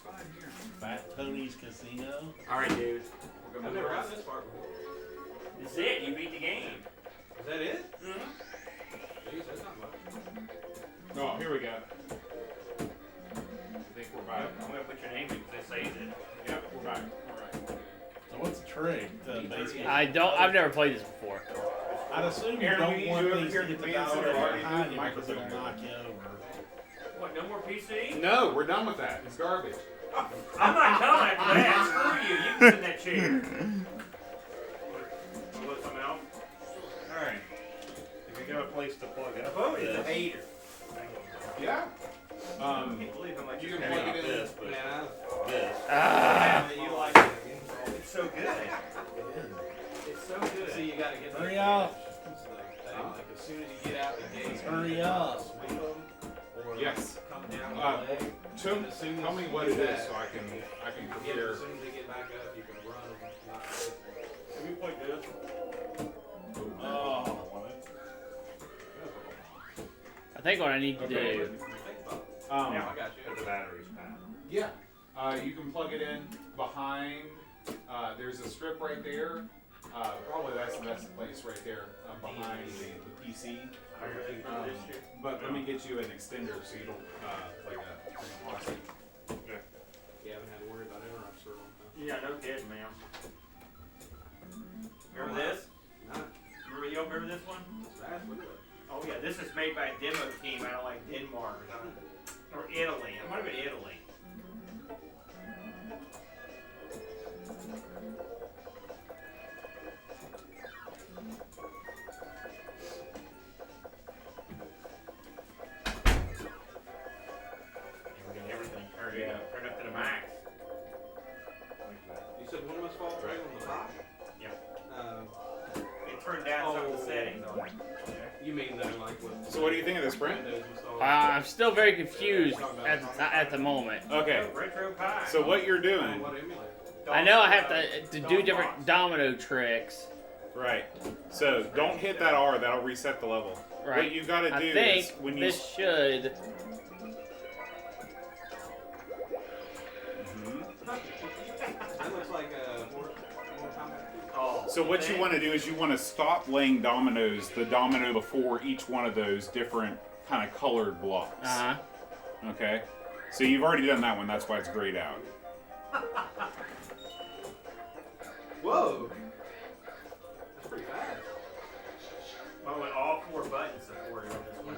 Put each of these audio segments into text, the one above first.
fine here. Fat Tony's Casino. All right, dude. I've never gotten this far before. That's it. You beat the game. Is that it? Mm-hmm. Jeez, that's not much. Oh, here we go. I think we're back. I'm gonna put your name in because it saves it. Yep, we're back. All right. So what's the trick to basically? I've never played this before. I'd assume you Aaron, don't we want need you things over to here get to the advance dollar it, or behind you microphone because it'll here. knock you over. What? No more PC? No, we're done with that. It's garbage. I'm not coming after that. Screw you. You can sit in that chair. Want something else? All right. If you got a place to plug it up, Vote is a hater. Yeah. I can't believe how much You you can can plug it in. this, but Man, this. You like it. It's so good. It's so good. see, you gotta get Hurry the up. It's like as soon as you get out the gate, Hurry up. sweep them, or Yes. come down Uh, the leg. Tell me what it is so I can Yeah, prepare. as soon as they get back up, you can run them. Not Can we play this? Oh. I think what I need to Okay. do. think about it. Yeah. I got you. Put the batteries back. Yeah. You can plug it in behind. There's a strip right there. Probably that's the best place right there behind the PC. But let me get you an extender so you don't like a hot seat. You haven't had to worry about interrupts for a long time. Yeah, no kidding, man. Remember this? Nah, Remember this one? that's fast. Look at it. Oh yeah, this is made by a demo team out of like Denmark or Italy. It might have been Italy. And we got everything turned up to the max. You said one must fall right on the top? Yeah. It turned down some of the settings on it. You mean though, like with So what do you think of this, Brent? Windows installed? I'm still very confused at the moment. Okay. Retro Pie. So what you're doing, What emulator? I know I have to do different domino tricks. right? So don't hit that R. That'll reset the level. Right. What you got to do I is think when you. this should. That looks like a more Kombat. Oh, So what you want to do is you want to stop laying dominoes, the domino before each one of those different kind of colored blocks. Okay? So you've already done that one, that's why it's grayed out. Whoa! That's pretty fast. By the way, all 4 buttons supported on this one.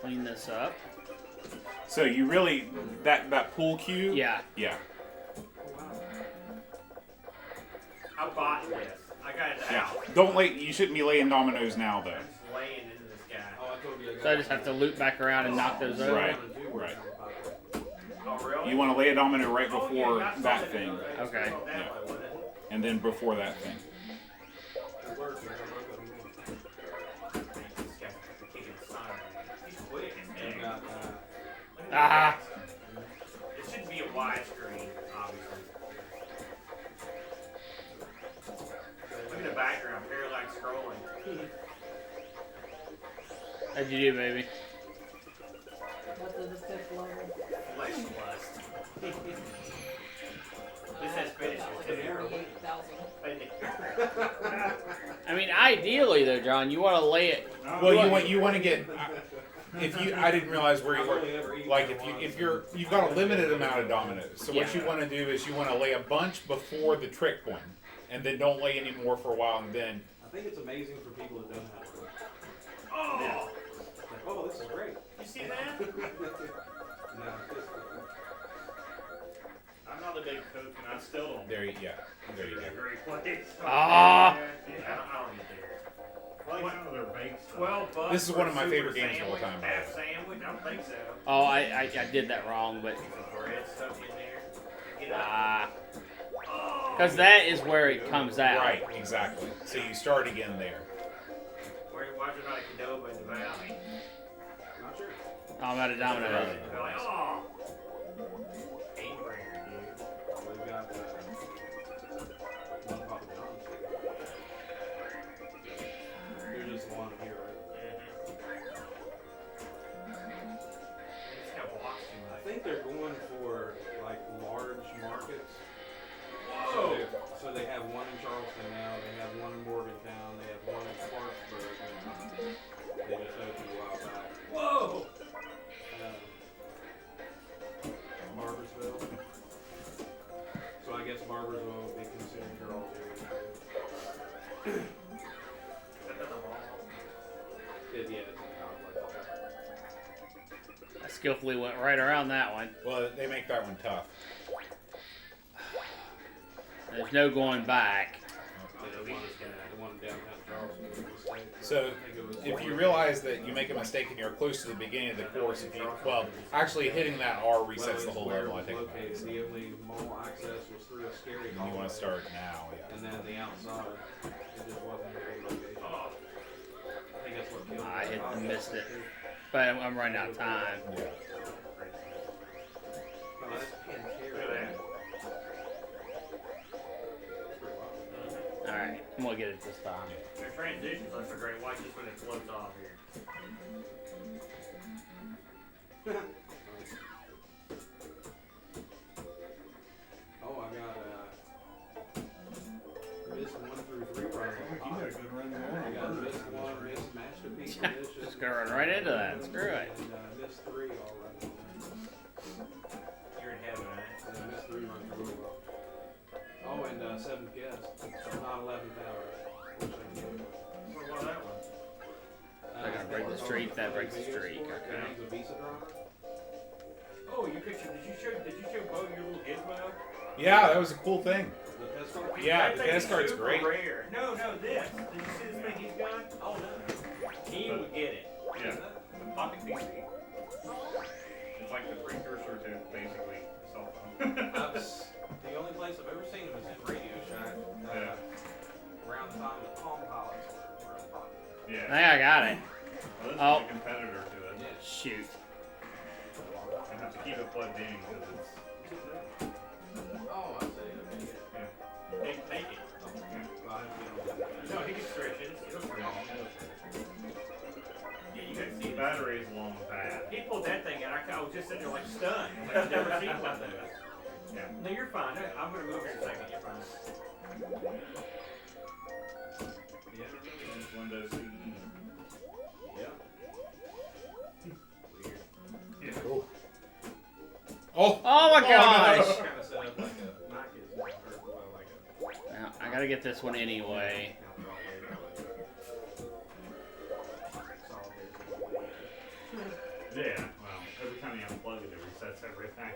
Clean this up. So you really, that pool cue? Yeah. Yeah. I bought this. I got it Yeah. out. Don't lay, you shouldn't be laying dominoes now though. I'm just laying into this guy. Oh, I told you I got So I just have to loop back around and knock those over. Right. Right. Oh, really? You want to lay a domino right Oh, yeah, before that's that something thing. to do. Okay. Oh, that way, wasn't it? And then before that thing. It works. I got both of them. This guy's kicking the sign. He's quick as I heck. got, Look at Ah. that. It should be a widescreen, obviously. Look at the background, parallax scrolling. How'd you do, baby? What does this fifth level? Flesh lust. This has finishes Like too. 48,000. I mean, ideally though, John, you want to lay it. Well, you want to get. If you, I didn't realize where you I've only ever were. eaten Like one. if you've got a limited amount of dominoes. So what Yeah. you want to do is you want to lay a bunch before the trick one, and then don't lay any more for a while, and then. I think it's amazing for people that don't have it. Oh! Like, oh, this is great. You see that? No, I'm not a big cook and I still don't. There you go. Great place. Ah. Yeah, I don't eat there. I like some of their baked stuff. 12 bucks. This is for one a of my super favorite games of all sandwich, time, by the Half way. sandwich? I don't think so. Oh, I did that wrong, but Some bread stuck in there. Get up. because that is where it comes out. Right, exactly. So you start again there. Why is there not a Qdoba in the valley? not sure. Oh, I'm out of dominoes. They're like, oh! Game breaker, dude. We've got one Papa John's. There's just one here, right? It's got blocks too I much. think they're going Yeah, it's in conflict. I skillfully went right around that one. Well, they make that one tough. There's no going back. The one downtown Charleston was a mistake. So, I think it was if you realize that you make a mistake and you're close to the beginning of the course, if you, well, actually hitting that R resets the whole level, I think. Located, the only mall access was through a scary And you want hallway. to start now, yeah. And then the outside, it just wasn't a great location. I think that's what killed I me. hit and missed it. But I'm running out of time. Yeah. Oh, that's Pantera. Look at that. Alright, I'm gonna get it this time. The transitions look so great. Watch this when it floats off here. Oh, I got missed 1 through 3 runs. You got a good run I going. got missed 1, missed masterpiece edition. Just go right into that. Screw it. And missed 3 already. You're in heaven, man. And I missed 3 runs really well. Oh, and 7th guess. Not 11th hour. Which I can do. What was that one? They're gonna break the streak, that breaks the streak, okay. He's a visa driver. Oh, did you show Bo your little gizmo? Yeah, that was a cool thing. The test card? Yeah, That the thing gas is card's super great. Rare. No, this. Did you see this thing he's got? Oh no. He would get it. Yeah. The pocket PC. It's like the precursor to basically a cell phone. The only place I've ever seen him is in Radio Shack. Yeah. Around the time that Palm Pilots were in pocket. Yeah. I think I got it. Well, this Oh. is a competitor to it. Shoot. I have to keep it plugged in because it's. Oh, I see. Okay, yeah. Take it. Well, I have to get on that. No, he can stretch it. It'll stretch. Yeah, you can The see that. battery is long bad. He pulled that thing out. I was just sitting there like stunned. Like I've never seen one of those. Yeah. No, you're fine. I'm gonna move here in a second. You're fine. It's Windows CE. Yeah. Weird. Yeah. Oh! Oh my gosh! Kind of set up like a Mac is, or well, like a. Now, I gotta get this one anyway. Yeah. Well, every time you unplug it, it resets everything.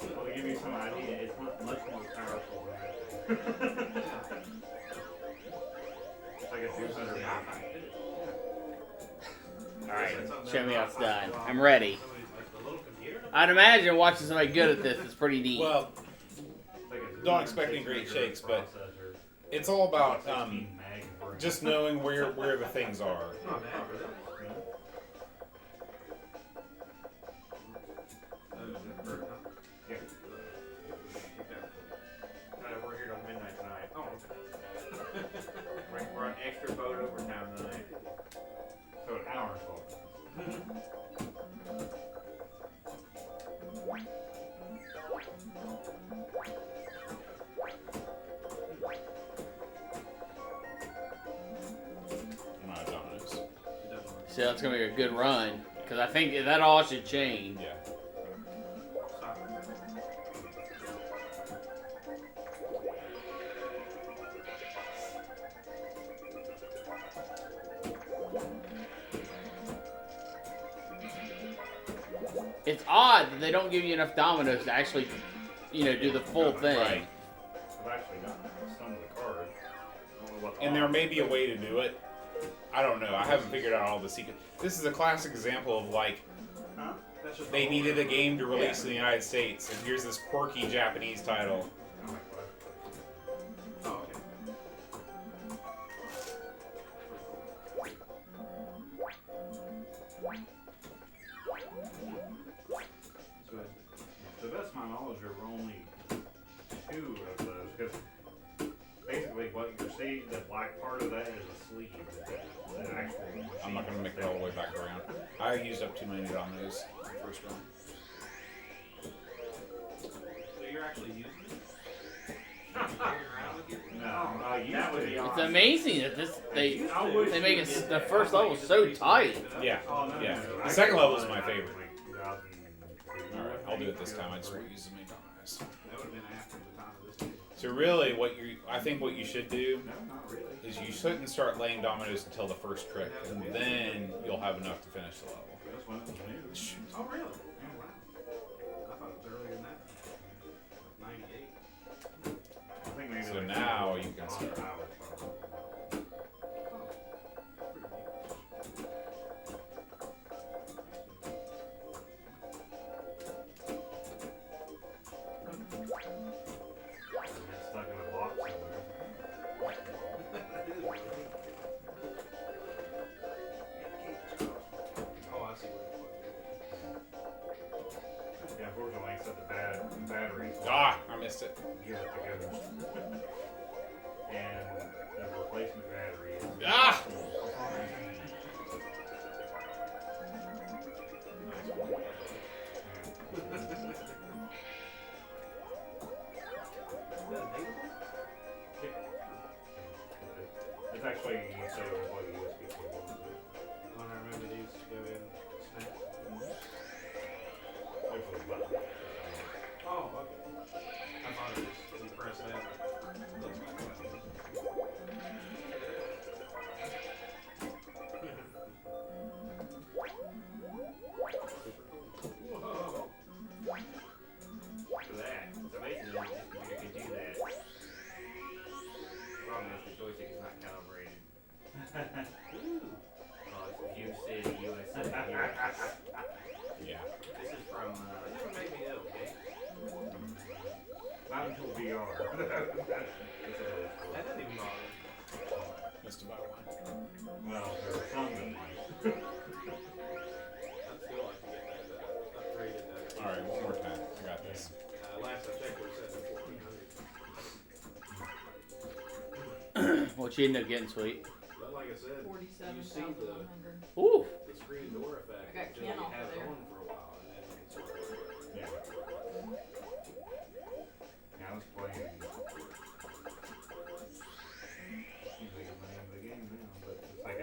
Well, to give you some idea, it's much more powerful than that. It's like a 200 Alright, show me how it's done. I'm ready. I'd imagine watching somebody good at this is pretty neat. Well, don't expect any great shakes, but it's all about just knowing where the things are. Not bad for them. We're here till midnight tonight. Oh, we're on extra boat overtime tonight. So an hour and 12. So that's gonna be a good run. Because I think that all should change. Yeah. It's odd that they don't give you enough dominoes to actually, do the full thing. Right. I've actually got some of the cards. I don't know what the And there may be a way to do it. I don't know. I haven't figured out all the secrets. This is a classic example of like Huh? they needed a game to release in the United States, and here's this quirky Japanese title. Oh my God. Oh, okay. To the best of my knowledge, there were only 2 of those. Because basically, what you're seeing, the black part of that is a sleeve. The actual I'm not going to make it all the way back around. I used up too many dominoes first round. So you're actually using it? Carrying around with you? No, That would be It's awesome. amazing that they make it the first level so tight. Yeah, yeah. The second level is my favorite. Alright, I'll do it this time. I just won't use the McDonald's. That would have been after the time of this game. So really, I think what you should do is you shouldn't start laying dominoes until the first trick, and then you'll have enough to finish the level. Oh, really? Oh, wow. I thought it was earlier than that. Like 98. So now you can start. Stuck in a box somewhere. Oh, I see what Yeah, unfortunately, except the batteries. Ah, I missed it. Give it to go. And the replacement battery is. Ah! It's actually you say what USB cable is. I remember these to go in. Snap. Hopefully, button. Oh, okay. I thought it was you press that. Looks like that. Whoa. For that. It's amazing that this computer can do that. Problem is the joystick is not calibrated. Oh, it's View City, USA. Yeah. This is from, It never made me ill, okay? Not until VR. That doesn't even bother me. Missed about one. Well, there are some that might. I'd still like to get that upgraded. Alright, one more time. I got this. Last I checked, we were set to 1400. What you end up getting, sweet? But like I said, you see 47,100. Ooh. the screen door effect I got until Ken you off have it there. on for a while, and then it's sort of Yeah. Now it's playing. Seems like it's the name of the game now, but it's like a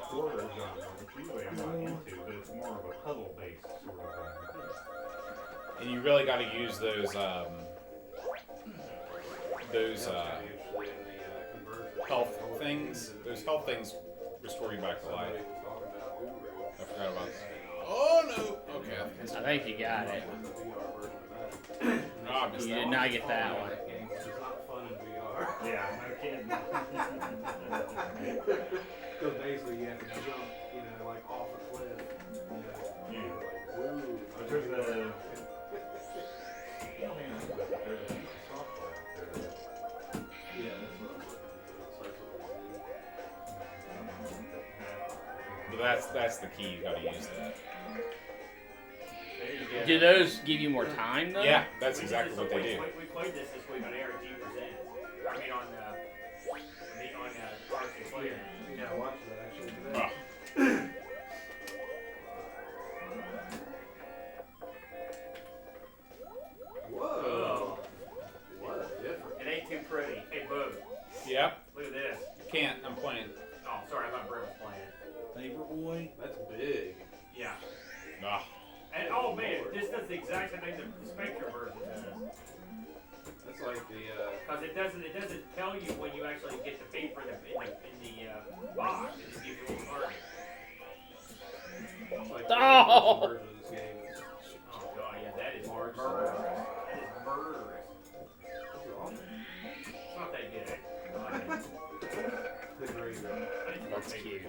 horror genre, which usually I'm not into, but it's more of a puzzle-based sort of thing. And you really got to use those health things. Those health things restore you back to life. I forgot about that. Oh no! Okay. I think you got it. Oh, I missed You that did one. not get that one. It's not fun in VR. Yeah, no kidding. Because basically you have to jump, like off a cliff. Yeah. Like, woo. But there's a software out there. Yeah, that's what I'm looking But that's the key. You got to use that. Do those give you more time though? Yeah, that's exactly what they do. We played this week on ARG Presents. I mean on RC Player. Yeah, I watched that actually today. Oh. Whoa. What a difference. It ain't too pretty. Hey, Boo, Yep. look at this. Can't. I'm playing. Oh, sorry, I thought Brett was playing. Paperboy? That's big. Yeah. Ah. And oh man, this does the exact same thing the Spectre version does. That's like the, Because it doesn't tell you when you actually get the paper in the box. It just gives you a little target. it's like Oh! the version of this game. Oh god, yeah, that is Marge. murderous. That is murderous. That's awesome. It's not that good. The graveyard. That's cute.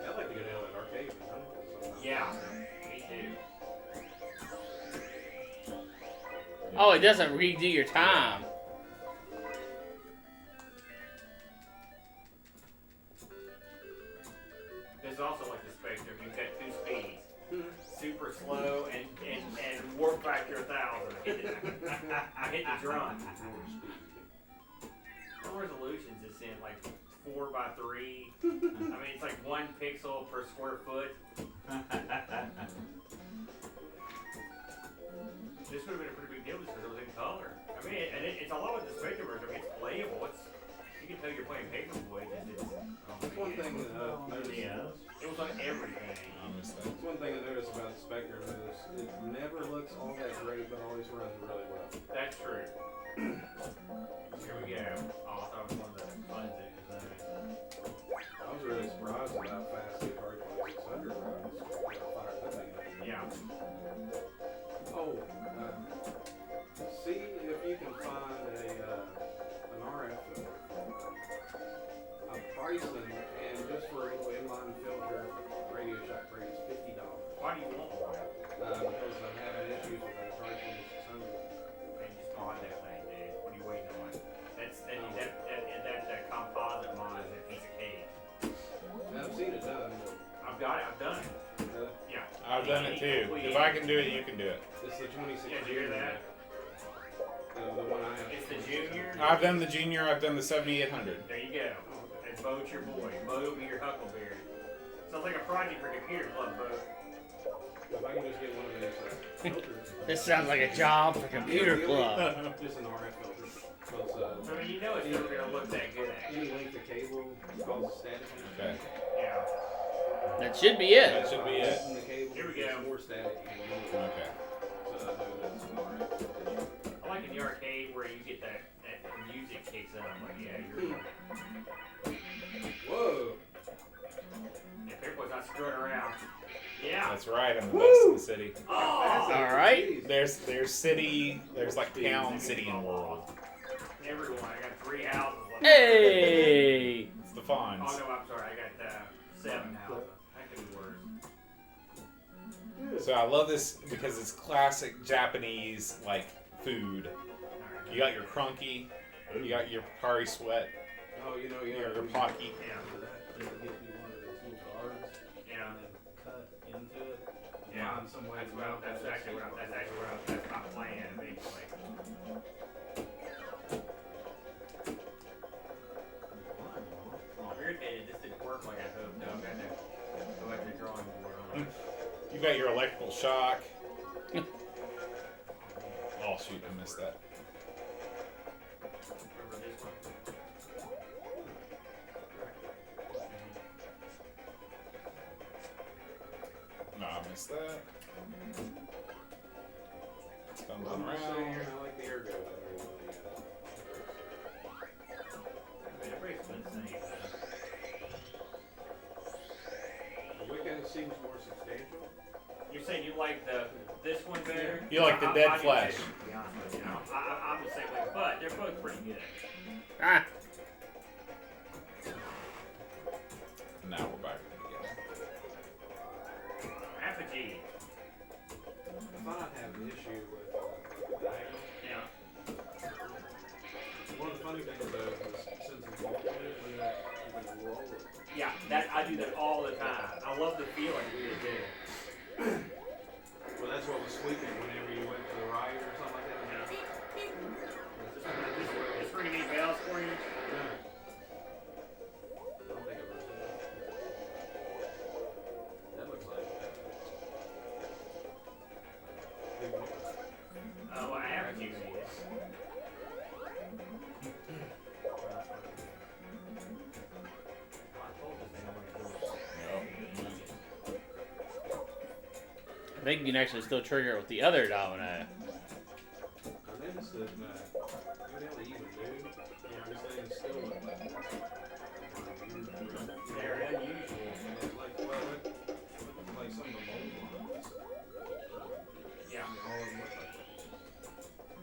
Yeah, I'd like to go down to that arcade sometime. Yeah, me too. Oh, it doesn't redo your time. This is also like the Spectre. You've got two speeds. Super slow and warp factor 1,000. I hit the drum. What resolutions is in? Like 4x3. I mean, it's like 1 pixel per square foot. This would have been a pretty big it was because it was in color. I mean, it's all over the spectrum. I mean, it's playable. You can tell you're playing Paperboy. That's one thing that I've noticed. Yeah. It was on everything. That's one thing I noticed about the Spectre is it never looks all that great, but always runs really well. That's true. Here we go. Oh, I thought it was one of the buttons that was there. I was really surprised at how fast the Atari 2600 runs. Fire that thing up. Yeah. Oh, see if you can find an RF filter. I priced them, and just for a little inline filter, Radio Shack rate is $50. Why do you want one? Because I'm having issues with the Atari 2600. Man, just mod that thing, dude. What are you waiting on? That composite mod is a piece of cake. I've seen it done, but I've done it. Yeah. I've done it too. If I can do it, you can do it. it's the 2600. Yeah, do you hear that? The one I have. It's the junior. I've done the junior. I've done the 7800. There you go. And Bo's your boy. Bo will be your Huckleberry. Sounds like a project for computer club, Bo. If I can just get one of those filters. This sounds like a job for Computer Club. Just an RF filter. Because, I mean, you know it's never going to look that good at you. any length of cable causes static. Okay. Yeah. That should be it. That should be it. In the cable, Here we go. it's more static. Okay. So I know that's an RF filter. I like in the arcade where you get that music kicks in. I'm like, yeah, you're Whoa! Yeah, Paperboy's not screwing around. Yeah. That's right. I'm the best in the city. Oh! All right. There's city. There's like town, city, and world. Everyone. I got 3 houses. Hey! It's the Oh, Fonz. no, I'm sorry. I got 7 houses. That could be worse. So I love this because it's classic Japanese like food. You got your crunky, you got your Pocari Sweat, Oh, you know, your Pocky. Yeah. Get you one of those little cards Yeah. and then cut into it. Yeah. Find some way to That's actually what that's my plan, basically. Oh, irritated. This didn't work like I hoped. No, I'm gonna go back to the drawing board on it. You got your electrical shock. Oh shoot, I missed that. Remember this one? No, I missed that. Stumbling I'm just saying, around. I like the ergo better than Everybody's been saying that. the Wicca seems more substantial. You're saying you like this one better? You like the I- dead I do flesh. too, to be honest with you. I'm the same way, but they're both pretty good. Ah, Now we're back together. Half a G. I thought I'd have an issue with the diagonal. Yeah. One of the funny things though is since it's multiple, when you can roll it. Yeah, I do that all the time. I love the feeling we do. Well, that's what was squeaking whenever you went to the right or something like that. It's ringing any bells for you? No. I don't think I've ever seen that. That looks like big one. Well, I haven't used it. I told this thing I'm gonna do it. I think you can actually still trigger it with the other domino. I noticed that evidently even do. This thing's still look like that. They're unusual. It's like, well, look like some of the mold ones. Yeah. All of them look like that.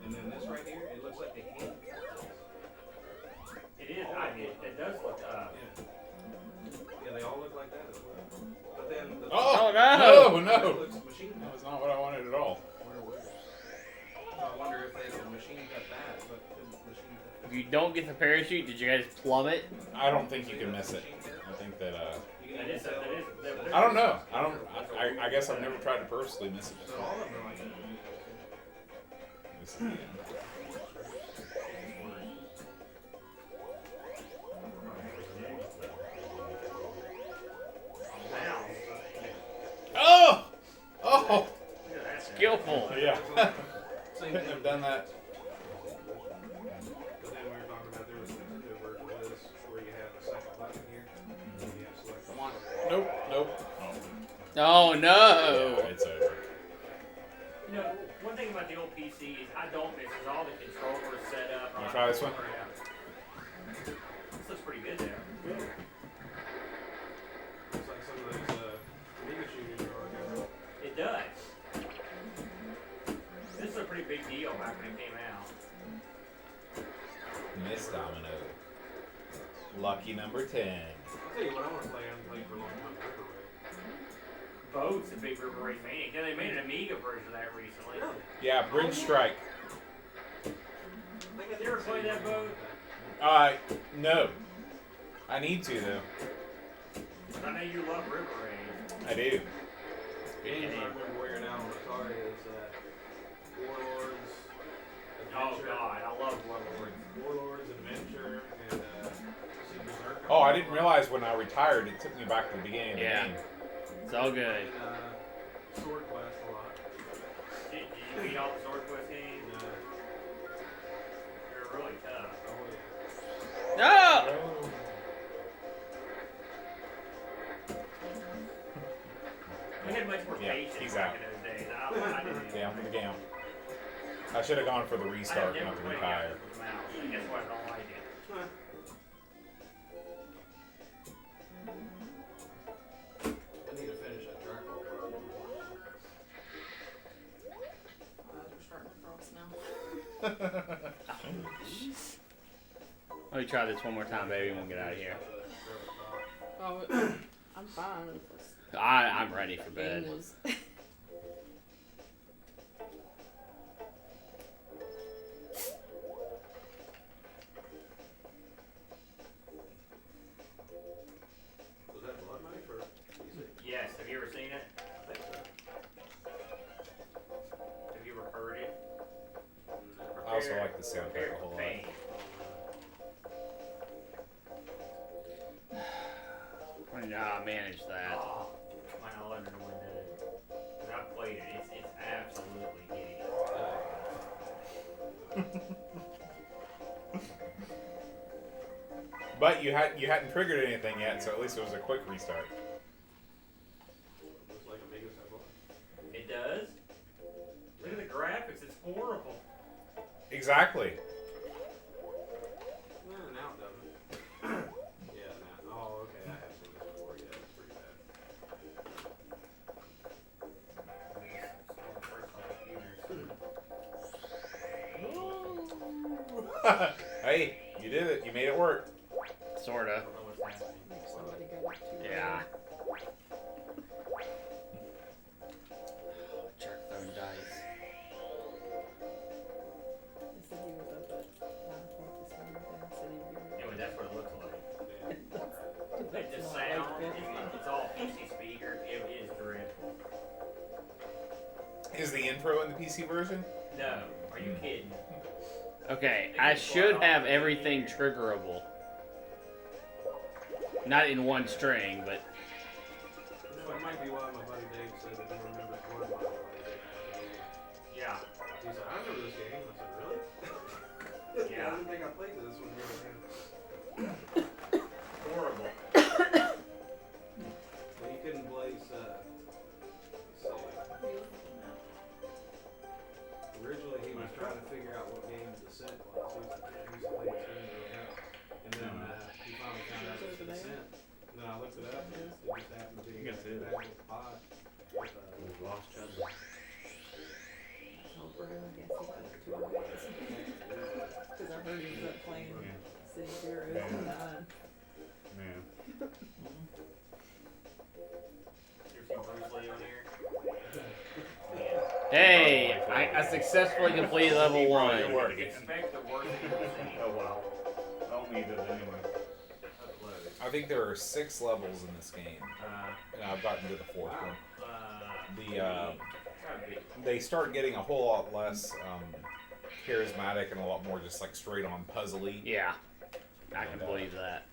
And then this right here, it looks like they hand. It is. It does look Yeah, they all look like that as well. But then the Oh, no! No, no! looks machine That cut. was not what I wanted at all. I wonder if they would machine cut that, but couldn't machine cut. If you don't get the parachute, did you guys plummet? I don't think you can miss it. I think that That is. I don't know. I guess I've never tried to purposely miss it. So all of them are like that. This is the end. Wow. Oh! Oh! Look at that. Skillful. Yeah. So same Couldn't have done that. But then we were talking about there was a new version of this where you have a second button here. And you have select. Come on. Nope, nope. Oh no! Yeah, it's over. You know, one thing about the old PC is I don't miss is all the controllers set up. Wanna try this one? This looks pretty good there. Looks like some of those Amiga shooters are already. It does. This is a pretty big deal back when it came out. Miss Domino. Lucky number 10. I'll tell you what I want to play. I haven't played for a long time. River Raid. Boat's a big River Raid maniac. Yeah, they made an Amiga version of that recently. Yeah, Bridge Strike. Have you ever played that boat? No. I need to, though. I know you love River Raid. I do. Games I remember wearing out on Atari is Warlords. Oh Adventure, God, I love Warlords. Warlords Adventure and Sea Berserker. Oh, I didn't realize when I retired, it took me back to the beginning of the Yeah. game. It's all good. And, Sword Quest a lot. Did you beat all the Sword Quest games? You're really tough. Oh yeah. No! We had much more Yeah, patience exactly. back in those days. I didn't. Down for the game. I should have gone for the I have restart, never not the played retire. against the mouse. And guess what? I don't like it. I need to finish that Dracula project. We're starting to cross now. Let me try this one more time, baby, and we'll get out of here. Oh, I'm fine with this. I'm ready for Game bed. was. Was that Blood Knife or music? Yes. Have you ever seen it? I think so. Have you ever heard it? I also like the soundtrack Prepare a whole for lot. pain. I know how to manage that. Oh, man, I love it when it. Because I've played it. It's absolutely hideous. But you hadn't triggered anything yet, so at least it was a quick restart. Looks like Amiga's have one. It does? Look at the graphics. It's horrible. Exactly. Well, now it doesn't. Yeah, now. Oh, okay. I have seen this before. Yeah, it's pretty bad. Hey, you did it. You made it work. Sorta. I don't know what's happening. Make somebody go up too Yeah. Jerk throwing dice. They said he was up at 9 o'clock this morning. They said he'd be Anyway, that's what it looks like. Yeah. It just sound, it's all PC speaker. It is dreadful. Is the intro in the PC version? No, are you kidding? Okay, I should have everything triggerable. Not in one string, but No, it might be why my buddy Dave said that he remembers Blood Knife. Yeah. He said, I remember this game. I said, really? Yeah. I didn't think I played this one. Horrible. Well, you couldn't place, let's see. Originally, he was trying to figure out what game Descent was. He used to play this game really out. And then he finally found out it was Descent. And then I looked it up, and it just happened to be You can see it. back with Pod. With, We've lost Chudley. Oh, Bruno, I guess he got 2 hours. Because I heard he was up playing City of Heroes and Man. You ever seen Bruce Lee on here? hey, I successfully completed level You're 1. working. Expect the worst thing to see. Oh wow. I don't need it anyway. Upload. I think there are 6 levels in this game, and I've gotten to the 4th one. They start getting a whole lot less charismatic and a lot more just like straight on puzzly. Yeah, I can believe that.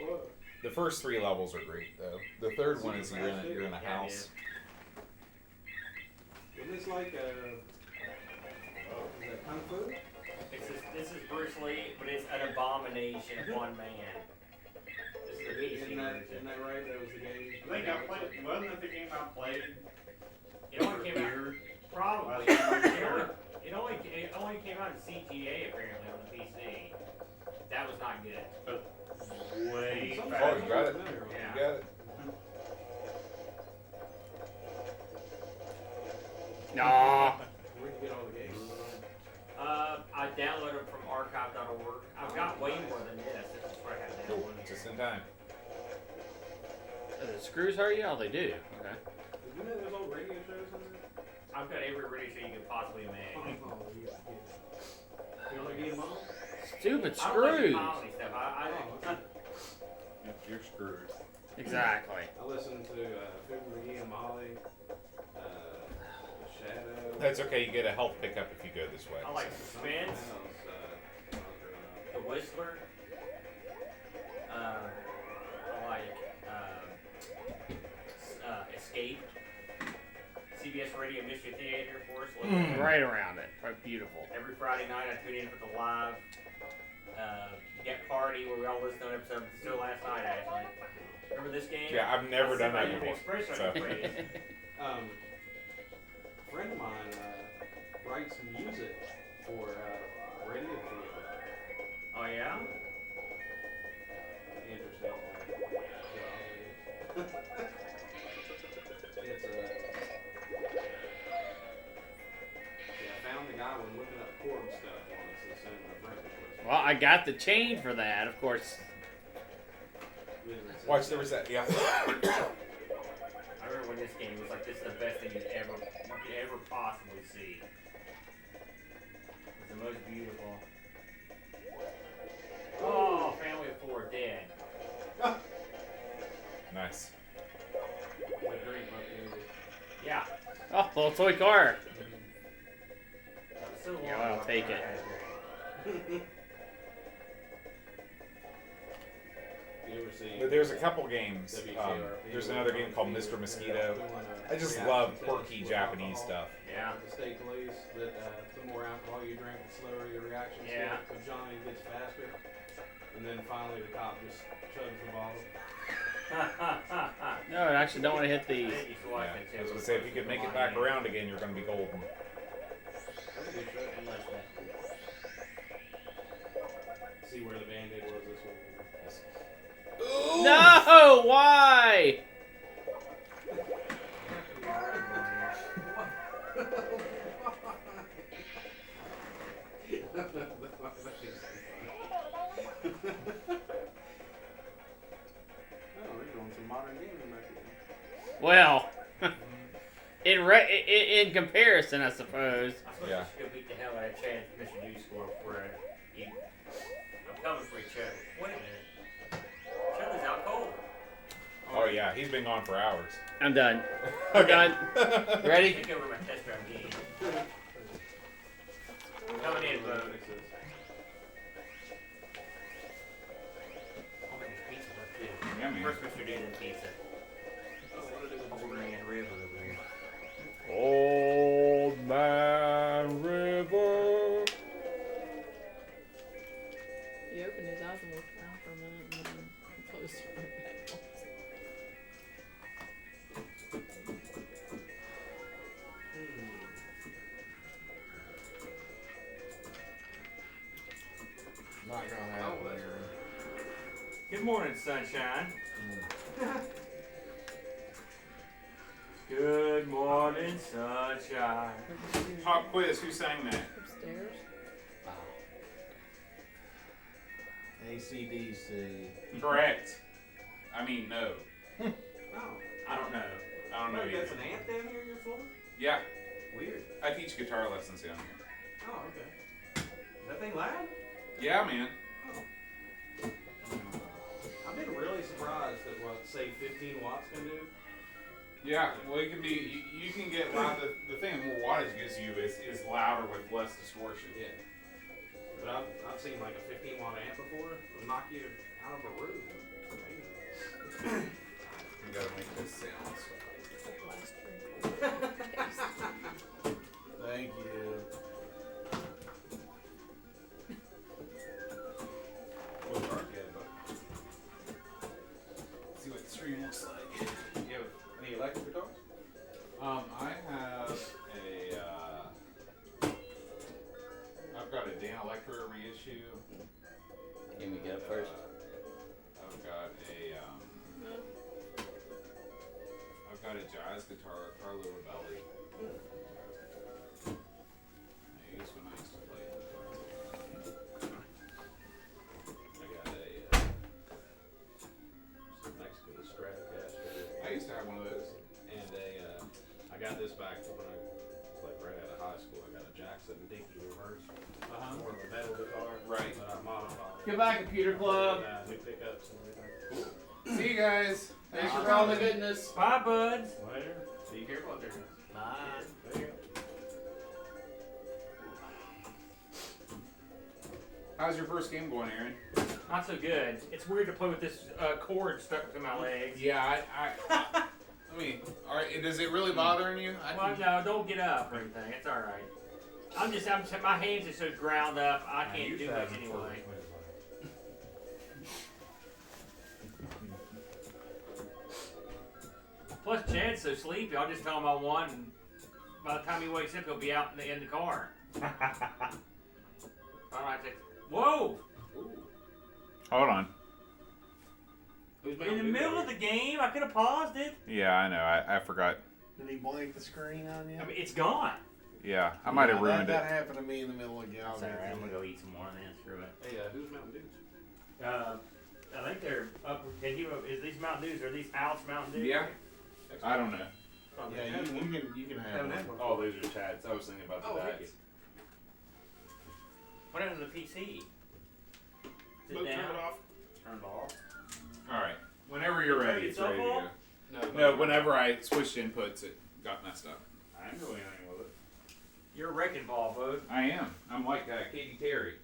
Whoa. The first 3 levels are great though. The 3rd one is you're in a house. Wasn't this like Kung Fu? This is Bruce Lee, but it's an abomination of one man. This is the PC Isn't that right? That was the game. I think I played. Wasn't that the game I played? It only came out. Here? Probably. It only came out in CGA apparently on the PC. That was not good. Way Some back. Oh, you got it? Yeah. You got it. Nah. Where'd you get all the games? I downloaded them from archive.org. I've got way more than this. This is what I have Cool. downloaded. Just in time. The screws hurt you? Oh, they do. Okay. Did you know there's old radio shows on there? I've got every radio show you could possibly imagine. Oh, yeah. You want to get them all? Stupid I don't like the screws. comedy stuff. Oh, okay. You're screwed. Exactly. I listened to Fibber McGee and Molly, Shadow. That's okay. You get a health pickup if you go this way. I like something Suspense, else, The Whistler. I like Escape. CBS Radio Mystery Theater, of course. Right around it. Right, beautiful. Every Friday night I tune in for the live Get Party where we all listen to an episode. Still last night actually. Remember this game? Yeah, I've never done that before. Express So. on your face. A friend of mine writes music for radio theater. Oh yeah? Interesting. It's I found the guy when looking up chord stuff on us and sending my friend request. Well, I got the chain for that, of course. Watch, there was that. Yeah. I remember when this game was like, this is the best thing you could ever possibly see. It's the most beautiful. Oh, family of four dead. Nice. The drink might be Yeah. Oh, little toy car. That was so long Yeah, I'll ago. take it. You ever see? But there's a couple games. WKRP? There's another game called Mr. Mosquito. I just love quirky Japanese stuff. Yeah. The state police that the more alcohol you drink, the slower your reaction. Yeah. But Johnny gets faster, and then finally the cop just chugs the bottle. No, I actually don't want to hit I these. think you should watch Yeah. that too. I was gonna say if you could make it back around again, you're gonna be golden. That's a good show. Unless that. See where the Band-Aid was this week. No! Why? Well, in comparison, I suppose. I suppose Yeah. you should go beat the hell out of Chad Mr. Dew score before I eat. I'm coming for you, Chad. Wait a minute. Chad is out cold. Oh yeah, he's been gone for hours. I'm done. I'm done. Ready? Take over my test drive game. Coming in, bro. I'll make this pizza work too. Yeah, man. First, Mr. Dew, then pizza. Old Man River over here. Old Man River. He opened his eyes and looked around for a minute and then closed it right back. Not gonna happen. Good morning, sunshine. Good morning, sunshine. Pop quiz. Who sang that? Upstairs? AC/DC. Correct. I mean, no. Oh. I don't know. I don't know That's either. an amp down here in your floor? Yeah, Weird. I teach guitar lessons down here. Oh, okay. Is that thing loud? Yeah, man. Oh. I've been really surprised at what, say, 15 watts can do. Yeah, well, it can be. You can get loud. The thing the more wattage gives you is louder with less distortion. Yeah. But I've seen like a 15 watt amp before. It'll knock you out of a room. It's amazing. We gotta make this sound. Last drink. Thank you. jazz guitar, Carlo Rebelli. I used when I used to play it. I got a some Mexican Stratocaster. I used to have one of those. And I got this back when I was like right out of high school. I got a Jackson Dinky reverse. More of a metal guitar. Right. But I modified. Goodbye, computer club. New pickups and everything. See you guys. Thanks for all the goodness. Bye, buds. Later. Be careful out there. Bye. There you go. How's your first game going, Aaron? Not so good. It's weird to play with this cord stuck to my legs. Yeah, I mean, all right. Does it really bothering you? Well, no, don't get up or anything. It's all right. I'm my hands are so ground up. I can't do much anyway. Plus, Chad's so sleepy. I'll just tell him I won, and by the time he wakes up, he'll be out in the car. All right, whoa! Hold on. In the middle of the game, I could have paused it. Yeah, I know. I forgot. Did he blank the screen on you? I mean, it's gone. Yeah, I might have ruined that it. happened to me in the middle of the game. That's all right. I'm gonna go eat some more then. Screw it. Hey, who's Mountain Dews? I think they're up. Is these Mountain Dews? Are these House Mountain Dews? Yeah. I don't know. Yeah, you can have one. Oh, those are Chad's. I was thinking about the dads. What happened to the PC? Sit Turn down. it off. Turn it off. All right. Whenever you're ready, Turn it's yourself ready to off? go. No, whenever I switched inputs, it got messed up. I ain't doing anything with it. You're a wrecking ball, bud. I am. I'm like Katy Terry.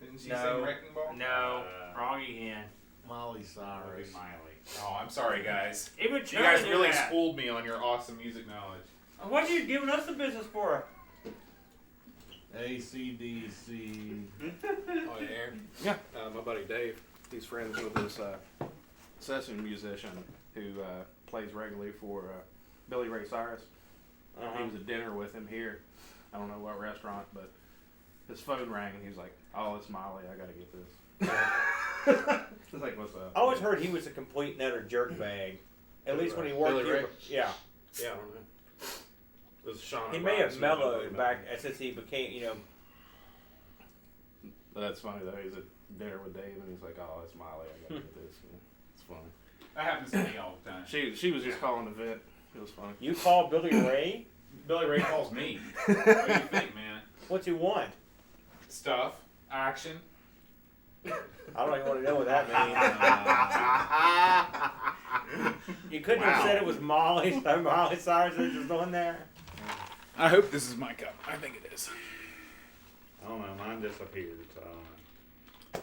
Didn't she No. sing Wrecking Ball? No, wrong again. Molly It'll Cyrus. be Miley. Oh, I'm sorry, guys. Even You guys knew really that. schooled me on your awesome music knowledge. What are you giving us the business for? AC/DC. Oh, yeah, Aaron? Yeah. My buddy Dave, he's friends with this session musician who plays regularly for Billy Ray Cyrus. He was at dinner with him here. I don't know what restaurant, but his phone rang and he was like, "Oh, it's Molly. I gotta get this." It's like, what's up? I always heard he was a complete and utter jerkbag. At least when he worked Billy here. Ray? Yeah. Yeah, I don't know. It was Sean. He may have mellowed back since he became, But that's funny though. He's at dinner with Dave and he's like, "Oh, it's Molly. I gotta get this." Yeah, it's funny. That happens to me all the time. She was just calling to vent. It was funny. You call Billy Ray? Billy Ray calls me. What do you think, man? What's he want? Stuff, action. I don't even want to know what that means. You couldn't have said it was Molly Cyrus that was doing there. I hope this is my cup. I think it is. I don't know. Mine disappeared, so I don't know.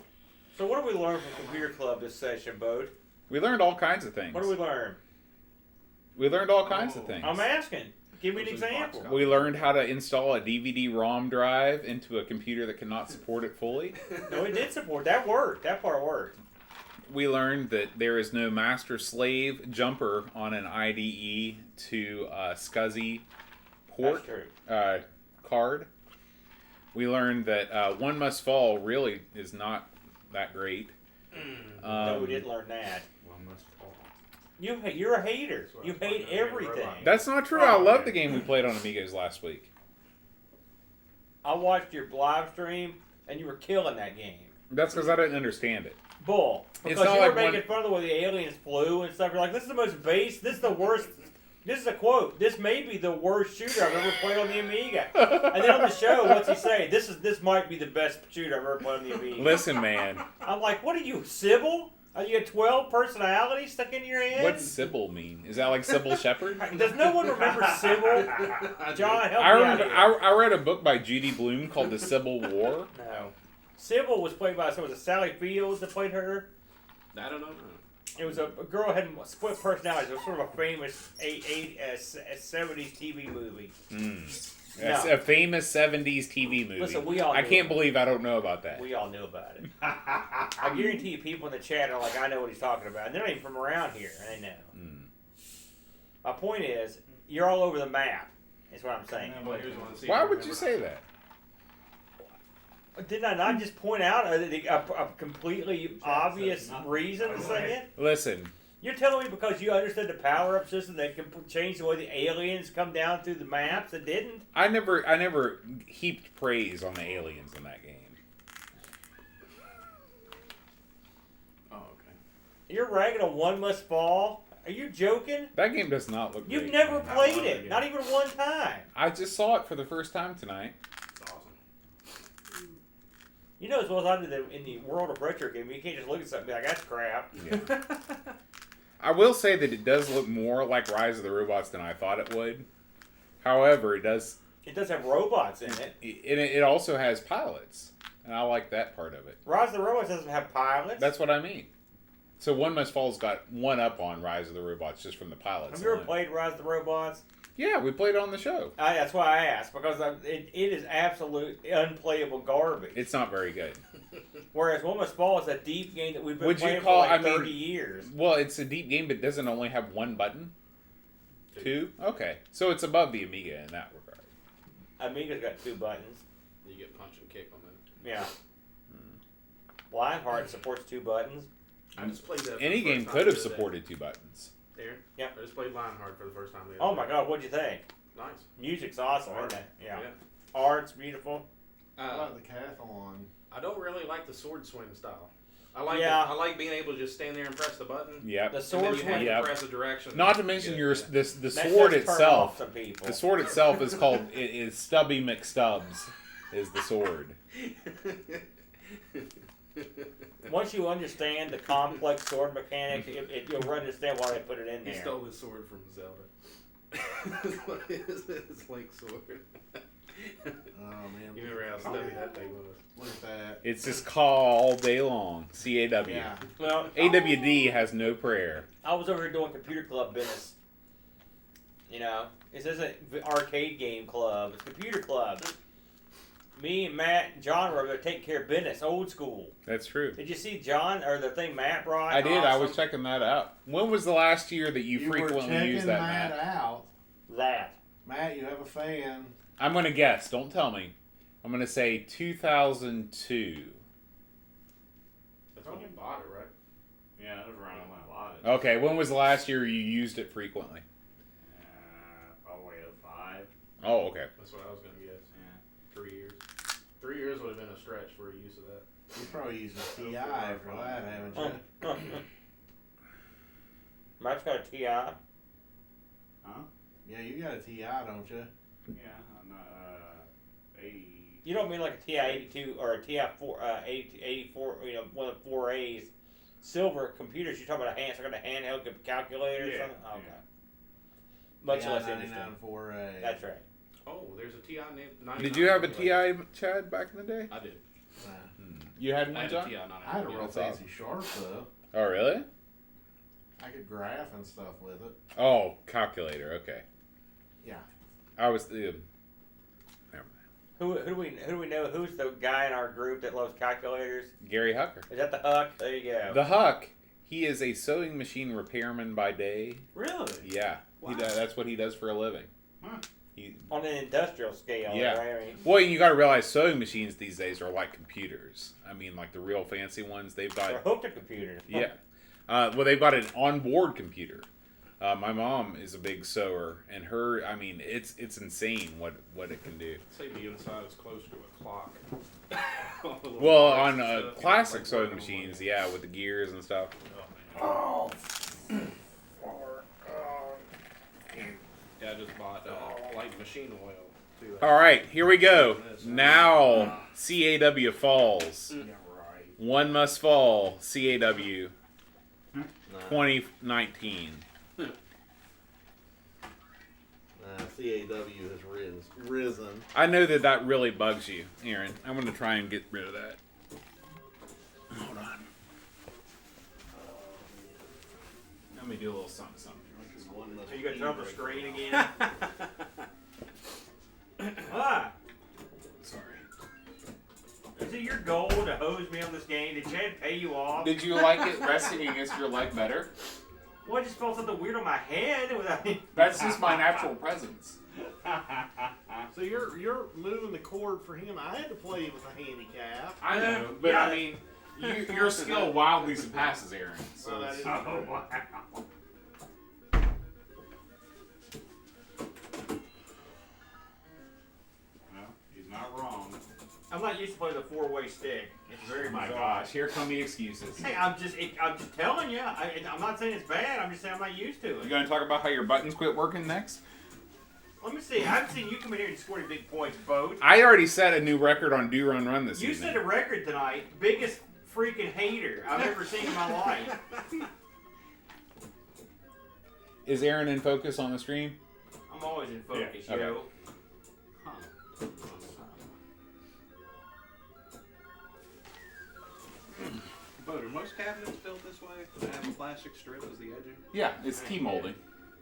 So what did we learn from Computer Club this session, Bode? We learned all kinds of things. What did we learn? We learned all kinds of things. I'm asking. Give me an Those are example. box We learned how to install a DVD-ROM drive into a computer that cannot support it fully. No, it did support. That worked. That part worked. We learned that there is no master-slave jumper on an IDE to SCSI port That's true. card. We learned that One Must Fall really is not that great. No, we didn't learn that. One must fall. You're a hater. You hate everything. That's not true. I love the game we played on Amigos last week. I watched your live stream, and you were killing that game. That's because I didn't understand it. Bull. Because not you were like making one- fun of the way the aliens flew and stuff. You're like, this is the most base. This is the worst. This is a quote. This may be the worst shooter I've ever played on the Amiga. And then on the show, what's he say? This might be the best shooter I've ever played on the Amiga. Listen, man. I'm like, what are you, Sybil? Are you 12 personalities stuck in your head? What's Sybil mean? Is that like Sybil Shepherd? Does no one remember Sybil? John, help I me remember. out here. I read a book by Judy Blume called The Sybil War. No. Sybil was played by, so it was Sally Fields that played her. I don't know. It was a girl had split personalities. It was sort of a famous 70s TV movie. That's No. a famous 70s TV movie. Listen, we all I knew can't it. believe I don't know about that. We all knew about it. I guarantee you people in the chat are like, I know what he's talking about. And they're not even from around here. And they know. My point is, you're all over the map, is what I'm saying. Why would you say that? Did I not just point out a completely obvious reason to say it? Listen, You're telling me because you understood the power-up system that can change the way the aliens come down through the maps? It didn't. I never heaped praise on the aliens in that game. Oh, okay. You're ragging on One Must Fall? Are you joking? That game does not look You've great. never man. played love that it, game. not even one time. I just saw it for the first time tonight. It's awesome. You know as well as I do that in the world of retro game, you can't just look at something and be like, that's crap. Yeah. I will say that it does look more like Rise of the Robots than I thought it would. However, it does have robots in it. it also has pilots, and I like that part of it. Rise of the Robots doesn't have pilots. That's what I mean. So One Must Fall's got one up on Rise of the Robots just from the pilots. Have you ever alone. played Rise of the Robots? Yeah, we played it on the show. That's why I asked, because it is absolute unplayable garbage. It's not very good. Whereas One Must Fall is a deep game that we've been Would you playing call- for like I mean- 30 years. Well, it's a deep game, but doesn't only have one button. Two? Okay, so it's above the Amiga in that regard. Amiga's got 2 buttons. You get punch and kick on that. Yeah. Lionheart supports 2 buttons. I just played that. for Any the game first time could have the other day. supported 2 buttons. Aaron? Yeah. I just played Lionheart for the first time the Oh other my day. god, what'd you think? Nice. Music's awesome, Art. isn't it? Yeah. Yeah. Art's beautiful. I like the Cathalon. I don't really like the sword swing style. I like Yeah. I like being able to just stand there and press the button. Yep. The And then sword you have swing. to Yep. press a direction. Not to mention Yeah, your yeah. the that sword does turn off itself. some people. The sword itself is called it is Stubby McStubbs. Is the sword. Once you understand the complex sword mechanics, you'll understand why they put it in He there. stole his sword from Zelda. That's what it is. It's Link's sword. Oh man, You remember how stubby that thing was? look at that. It's just call all day long. CAW. Yeah. Well, AWD has no prayer. I was over here doing computer club business. You know, this isn't arcade game club; it's computer club. Me and Matt and John were over there taking care of business, old school. That's true. Did you see John or the thing Matt brought? I did. I was Awesome. checking that out. When was the last year that you were frequently checking used that, Matt Matt? out. That. Matt, you have a fan. I'm going to guess. Don't tell me. I'm going to say 2002. That's when you bought it, right? Yeah, it was around when I bought it. Okay, when was the last year you used it frequently? Probably 05. Oh, okay. That's what I was gonna guess. Yeah. 3 years. 3 years would have been a stretch for use of that. You probably used a TI for that, haven't you? Matt's got a TI. Huh? Yeah, you got a TI, don't you? Yeah, I'm not, 80. You don't mean like a TI 82 or a TI 84? You know, one of the 4As. Silver computers. You're talking about a some kind of handheld calculator or Yeah, something? Okay. yeah. Much TI less 99 interesting. 4A. That's right. Oh, there's a TI named 99. Did you have a TI, Chad, back in the day? I did. Nah. You had I one, had a John? TI 99. I had a real That's fancy awesome. sharp though. Oh, really? I could graph and stuff with it. Oh, calculator. Okay. Yeah. I was. Who do we know? Who's the guy in our group that loves calculators? Gary Hucker. Is that the Huck? There you go. The Huck. He is a sewing machine repairman by day. Really? Yeah. Wow. He does, that's what he does for a living. Huh. He, On an industrial scale. Yeah. Right? I mean, well, you got to realize sewing machines these days are like computers. I mean, like the real fancy ones. They've got they're hooked to computers. yeah. Well, they've got an onboard computer. My mom is a big sewer, and her, I mean, it's insane what it can do. Say the inside is close to a clock. Well, on classic sewing machines, yeah, with the gears and stuff. Oh, yeah, I just bought light machine oil too. All right, here we go. Now, CAW falls. Yeah, right. One Must Fall, CAW 2019. CAW has risen. I know that really bugs you, Aaron. I'm going to try and get rid of that. Hold on. Let me do a little something. Are you gonna turn off the screen again? Ah, Sorry. is it your goal to hose me on this game? Did Chad pay you off? Did you like it resting against your leg better? Well, I just felt something weird on my head without. That's just my natural presence. So you're moving the cord for him. I had to play with a handicap. I know, but Yeah. I mean, Your skill wildly surpasses Aaron. So Well, that it's- is- Oh, wow. well, he's not wrong. I'm not used to playing the 4-way stick. It's very Oh my bizarre. gosh, here come the excuses. Hey, I'm just telling you. I'm not saying it's bad. I'm just saying I'm not used to You it. gonna talk about how your buttons quit working next? Let me see. I haven't seen you come in here and score any big points, Boat. I already set a new record on Do Run Run this You evening. set a record tonight. Biggest freaking hater I've ever seen in my life. Is Aaron in focus on the stream? I'm always in focus, Yeah, okay. yo. But are most cabinets built this way? They have a plastic strip as the edging? Yeah, it's T molding.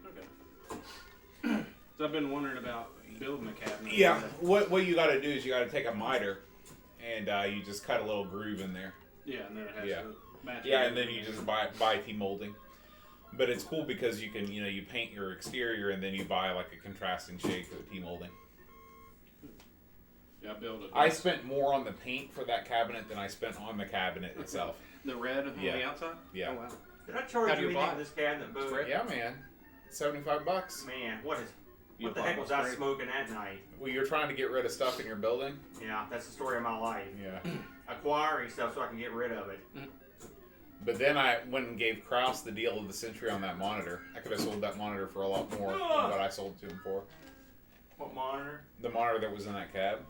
Okay. So I've been wondering about building a cabinet. Yeah, what you got to do is you got to take a miter and you just cut a little groove in there. Yeah, and then it has Yeah. to match. Yeah, and then you just buy T molding. But it's cool because you can, you paint your exterior and then you buy like a contrasting shade for the T molding. Yeah, I built it. I spent more on the paint for that cabinet than I spent on the cabinet itself. The red on Yeah. the outside? Yeah. Oh, wow. Did I charge How do you you anything buy for this cabinet, Boat? Yeah, man. $75. Man, You what the bought heck one was I straight? smoking that night? Well, you're trying to get rid of stuff in your building? Yeah, that's the story of my life. Yeah. Acquiring stuff so I can get rid of it. But then I went and gave Kraus the deal of the century on that monitor. I could have sold that monitor for a lot more than what I sold it to him for. What monitor? The monitor that was in that cab.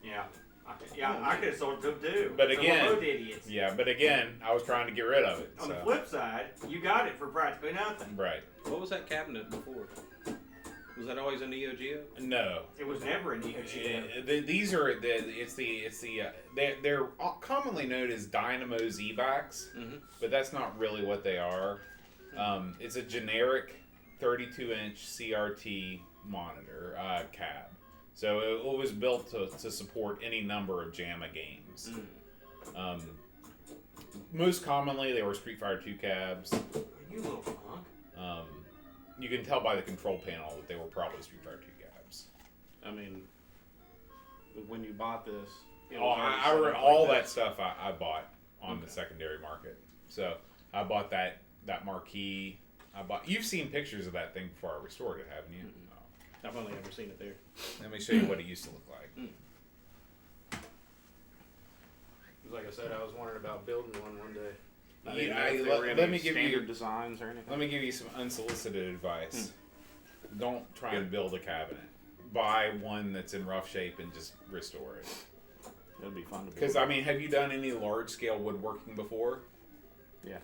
Yeah. I could have sold it to him too. But So again- we're both idiots. Yeah, but again, I was trying to get rid of it. On the So. flip side, you got it for practically nothing. Right. What was that cabinet before? Was that always an Neo Geo? No. It was never an Neo Geo. These are they're commonly known as Dynamo Z-backs, Mm-hmm. but that's not really what they are. It's a generic 32-inch CRT monitor cab. So it was built to support any number of JAMA games. Most commonly, they were Street Fighter 2 cabs. You little punk. You can tell by the control panel that they were probably Street Fighter 2 cabs. I mean, when you bought this, it Oh, was already set up all like that this. stuff I bought on the secondary market. So I bought that marquee. You've seen pictures of that thing before I restored it, haven't you? No. I've only ever seen it there. Let me show you what it used to look like. Like I said, I was wondering about building one day. I Yeah, didn't know if they let- were let any me give you- standard designs or anything. Let me give you some unsolicited advice. Don't try and build a cabinet. Buy one that's in rough shape and just restore it. It'd be fun to build. Because, I mean, have you done any large-scale woodworking before? Yeah.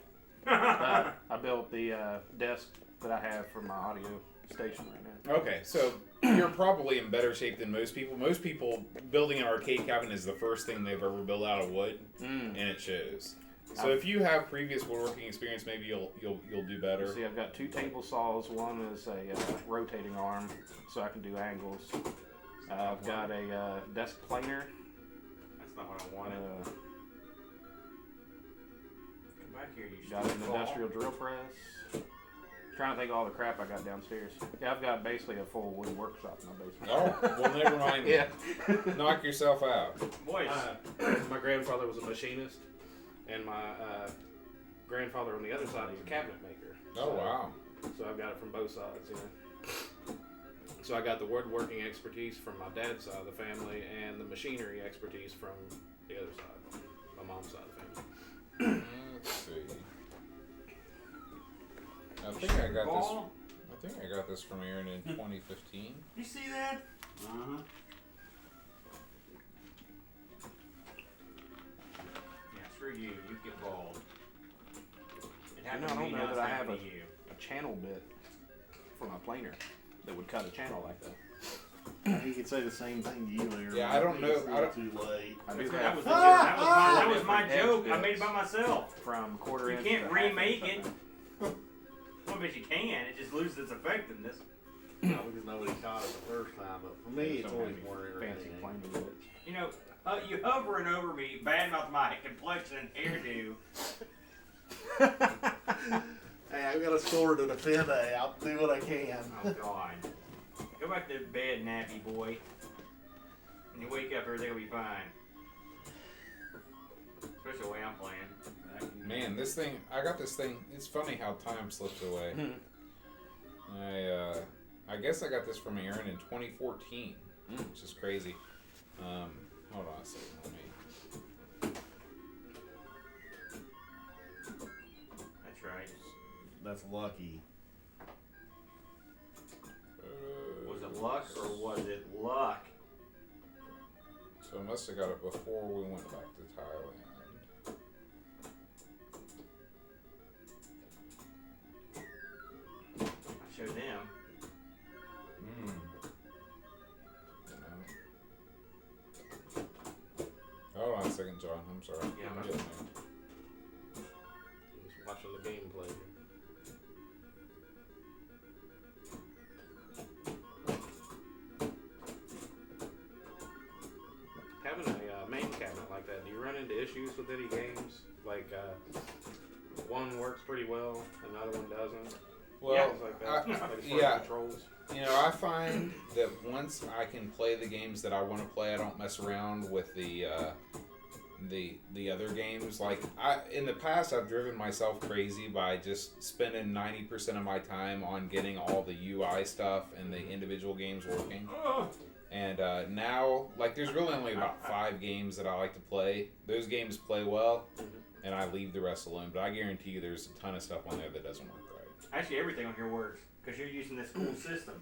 I built the desk that I have for my audio station right now. Okay, so you're probably in better shape than most people. Most people, building an arcade cabinet is the first thing they've ever built out of wood, and it shows. So if you have previous woodworking experience, maybe you'll do better. See, I've got two table saws. One is a rotating arm, so I can do angles. I've got a desk planer. That's not what I wanted. Come back here, you Got an stupid ball. industrial drill press. Trying to think of all the crap I got downstairs. Yeah, I've got basically a full wood workshop in my basement. Oh, well, never mind. Yeah. Knock yourself out. Boys, My grandfather was a machinist, and my grandfather on the other side was a cabinet maker. Oh, wow. So I've got it from both sides, yeah. So I got the woodworking expertise from my dad's side of the family, and the machinery expertise from the other side, my mom's side of the family. Let's see. I think I got this. ball. I think I got this from Aaron in 2015. You see that? Uh-huh. Yeah, screw you. You get bald. It You happened know, to I me, don't now know it's that I have happening to you. a channel bit for my planer that would cut a channel like that. He could say the same thing to you later. Yeah, I don't know. I don't, Too late. I do That have was, that was my different joke. edge I made it by myself. from quarter You inch. can't to half remake inch, it. Well, but you can. It just loses its effectiveness. No, because nobody caught it the first time, but for me, it's always more fancy entertaining. planer bits. You know, you hovering over me, badmouth my complexion and hairdo. Hey, I've got a score to defend. I'll do what I can. Oh, God. Go back to bed, nappy boy. When you wake up, everything will be fine. especially the way I'm playing. Man, this thing, I got this thing. It's funny how time slips away. I guess I got this from Aaron in 2014, which is crazy. Hold on a second, let me. That's right. That's lucky. Was it luck or was it luck? So I must have got it before we went back to Thailand. I showed them. Hold on a second, John. I'm sorry. Yeah, I'm I'm getting Just watching the gameplay. Having a main cabinet like that, do you run into issues with any games? Like one works pretty well, another one doesn't. Well, Things like that. Like as far as yeah. controls. You know, I find that once I can play the games that I want to play, I don't mess around with the other games. Like in the past, I've driven myself crazy by just spending 90% of my time on getting all the UI stuff and the individual games working. And now, like, there's really only about 5 games that I like to play. Those games play well, and I leave the rest alone. But I guarantee you, there's a ton of stuff on there that doesn't work right. Actually, everything on here works because you're using this cool system.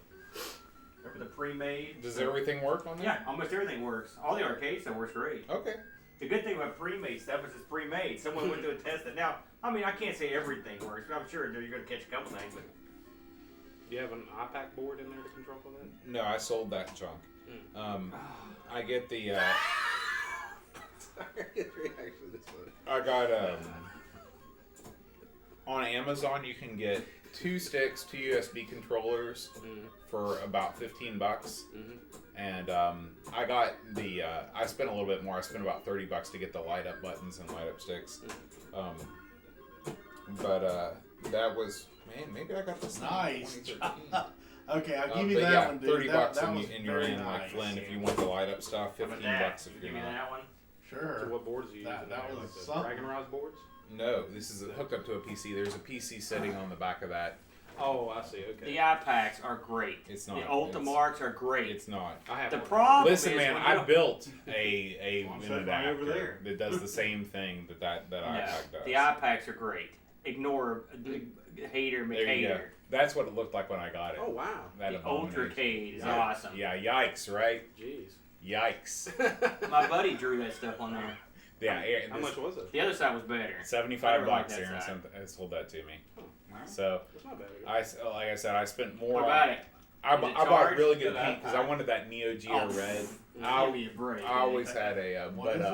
Remember the pre-made? Does everything work on there? Yeah, almost everything works. All the arcade stuff works great. Okay. The good thing about pre-made stuff is it's pre-made. Someone went to a test it. Now, I mean, I can't say everything works, but I'm sure you're going to catch a couple things. But Do you have an iPack board in there to control all that? No, I sold that junk. I get the. Sorry, his reaction is funny. I got on Amazon. You can get 2 sticks, 2 USB controllers for about $15, and I got the. I spent a little bit more. I spent about $30 to get the light up buttons and light up sticks. But that was, man. Maybe I got this. Nice. In 2013. Okay, I'll give you But that yeah, one, dude. $30 that and, was and you're very in like nice. Flynn if you want the light up stuff. how $15 about that? if You you're give me not. that one. Sure. So what boards do you use? That in there? was Like the something. Dragon Rise boards? No, this is hooked up to a PC. There's a PC sitting on the back of that. Oh, I see. Okay. The iPacks are great. It's not. The Ultimarks are great. It's not. I have The one. problem Listen, is man, when I you- built a Well, an set mine over adapter there. that does the same thing that No, iPack does. the iPacks are great. Ignore the hater There you go. McHater. That's what it looked like when I got it. Oh, wow. That The abomination. Ultracade is Yeah. awesome. Yeah, yikes, right? Jeez. Yikes. My buddy drew that stuff on there. Yeah, Aaron, How much was it? The other side was better. $75. I never liked that Aaron side. sold that to me. Oh, wow. So That's not bad. like I said, I spent more. What about it? I Is it bought charged? really good Good paint because I wanted that Neo Geo Oh, red. Give me a break. I always had a, What is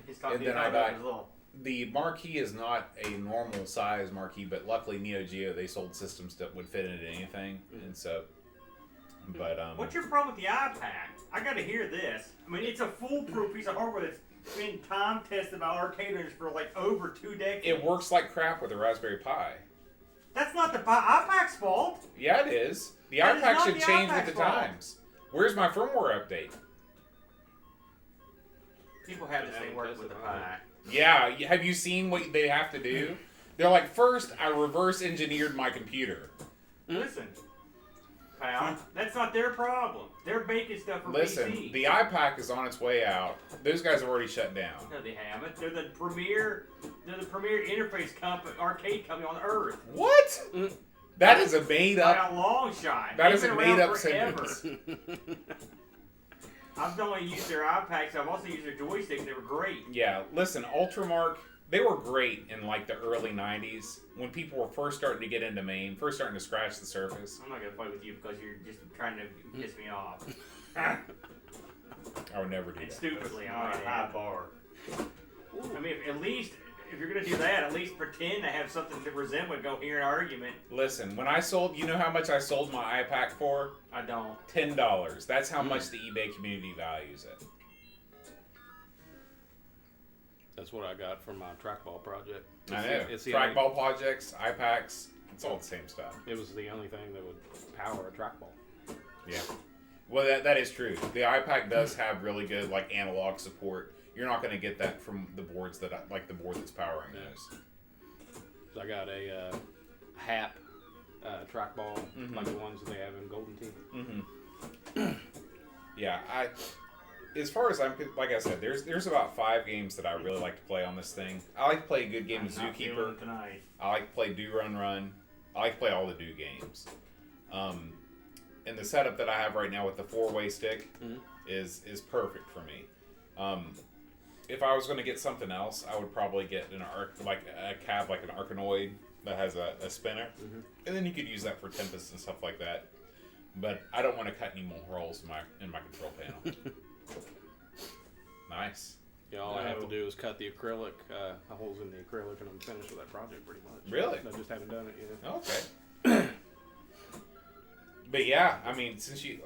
He's talking and then about I got- his little- the marquee is not a normal size marquee, but luckily Neo Geo they sold systems that would fit into anything, and so. But What's your problem with the iPad? I got to hear this. I mean, it's a foolproof piece of hardware that's been time tested by arcaders for like over 2 decades. it works like crap with a Raspberry Pi. That's not the iPad's fault. Yeah, it is. The That is iPad not should the change iPad's with the fault. times. Where's my firmware update? People have this thing work with the Pi. Yeah, have you seen what they have to do? They're like, first, I reverse engineered my computer. Listen, pal, that's not their problem. They're making stuff for Listen, PC. the iPack is on its way out. Those guys have already shut down. No, they haven't. They're the premier interface company, arcade company on earth. What? That is a made By up. a long shot. That They've is a been made around up forever. sentence. I've not only used their iPads, I've also used their joysticks. They were great. Yeah, listen, Ultramark, they were great in like the early 90s when people were first starting to get into MAME, first starting to scratch the surface. I'm not gonna fight with you because you're just trying to piss me off. I would never do And that. stupidly, On I a might high add. bar. I mean, at least if you're gonna do that, at least pretend to have something to resemble a coherent argument. Listen, when I sold, you know how much I sold my iPack for? I don't. $10. That's how much the eBay community values it. That's what I got from my trackball project. I know. It's the Trackball projects, iPacks, it's all the same stuff. It was the only thing that would power a trackball. Yeah. Well, that is true. The iPack does have really good like analog support. you're not going to get that from the boards that like the board that's powering those. So I got a HAP trackball, like the ones that they have in Golden Tee. Yeah, as far as I'm, like I said, there's about 5 games that I really like to play on this thing. I like to play a good game of Zookeeper. Tonight. I like to play Do Run Run. I like to play all the Do games. And the setup that I have right now with the 4-way stick is perfect for me. If I was going to get something else, I would probably get a cab like an Arkanoid that has a spinner, and then you could use that for Tempest and stuff like that. But I don't want to cut any more holes in my control panel. Nice. Yeah, all I have to do is cut the acrylic, holes in the acrylic, and I'm finished with that project pretty much. Really? I just haven't done it yet. Okay. But yeah, I mean,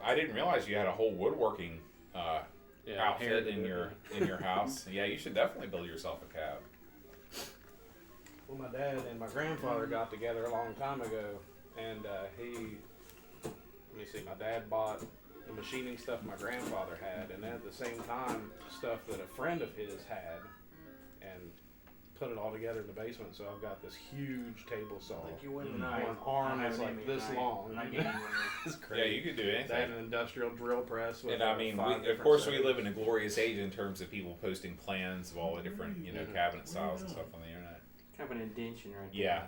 I didn't realize you had a whole woodworking outfit in your house. Yeah, you should definitely build yourself a cab. Well, my dad and my grandfather got together a long time ago, and let me see, my dad bought the machining stuff my grandfather had, and then at the same time, stuff that a friend of his had, and put it all together in the basement. So I've got this huge table saw. I think you win tonight. One arm is like this long. It's crazy. Yeah, you could do anything. That and an industrial drill press. With And I mean, of course, we live in a glorious age in terms of people posting plans of all the different, cabinet styles and stuff on the internet. Kind of an indention right Yeah,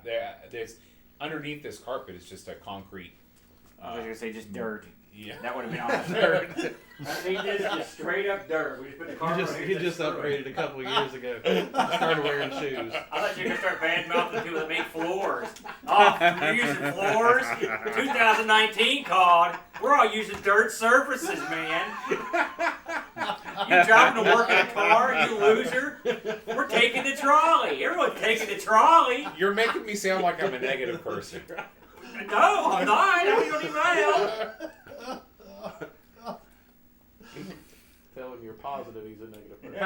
there's underneath this carpet is just a concrete. I was gonna say just dirt. Yeah, That would have been awesome. Dirt. I think this is just straight up dirt. We just put the carpet. He just upgraded a couple of years ago. Started wearing shoes. I thought you were gonna start bad mouthing people that make floors. Oh, you're using floors. 2019 called. We're all using dirt surfaces, man. You driving to work in a car, you loser. We're taking the trolley. Everyone's taking the trolley. You're making me sound like I'm a negative person. No, I'm not. You don't even know. Tell him you're positive he's a negative person.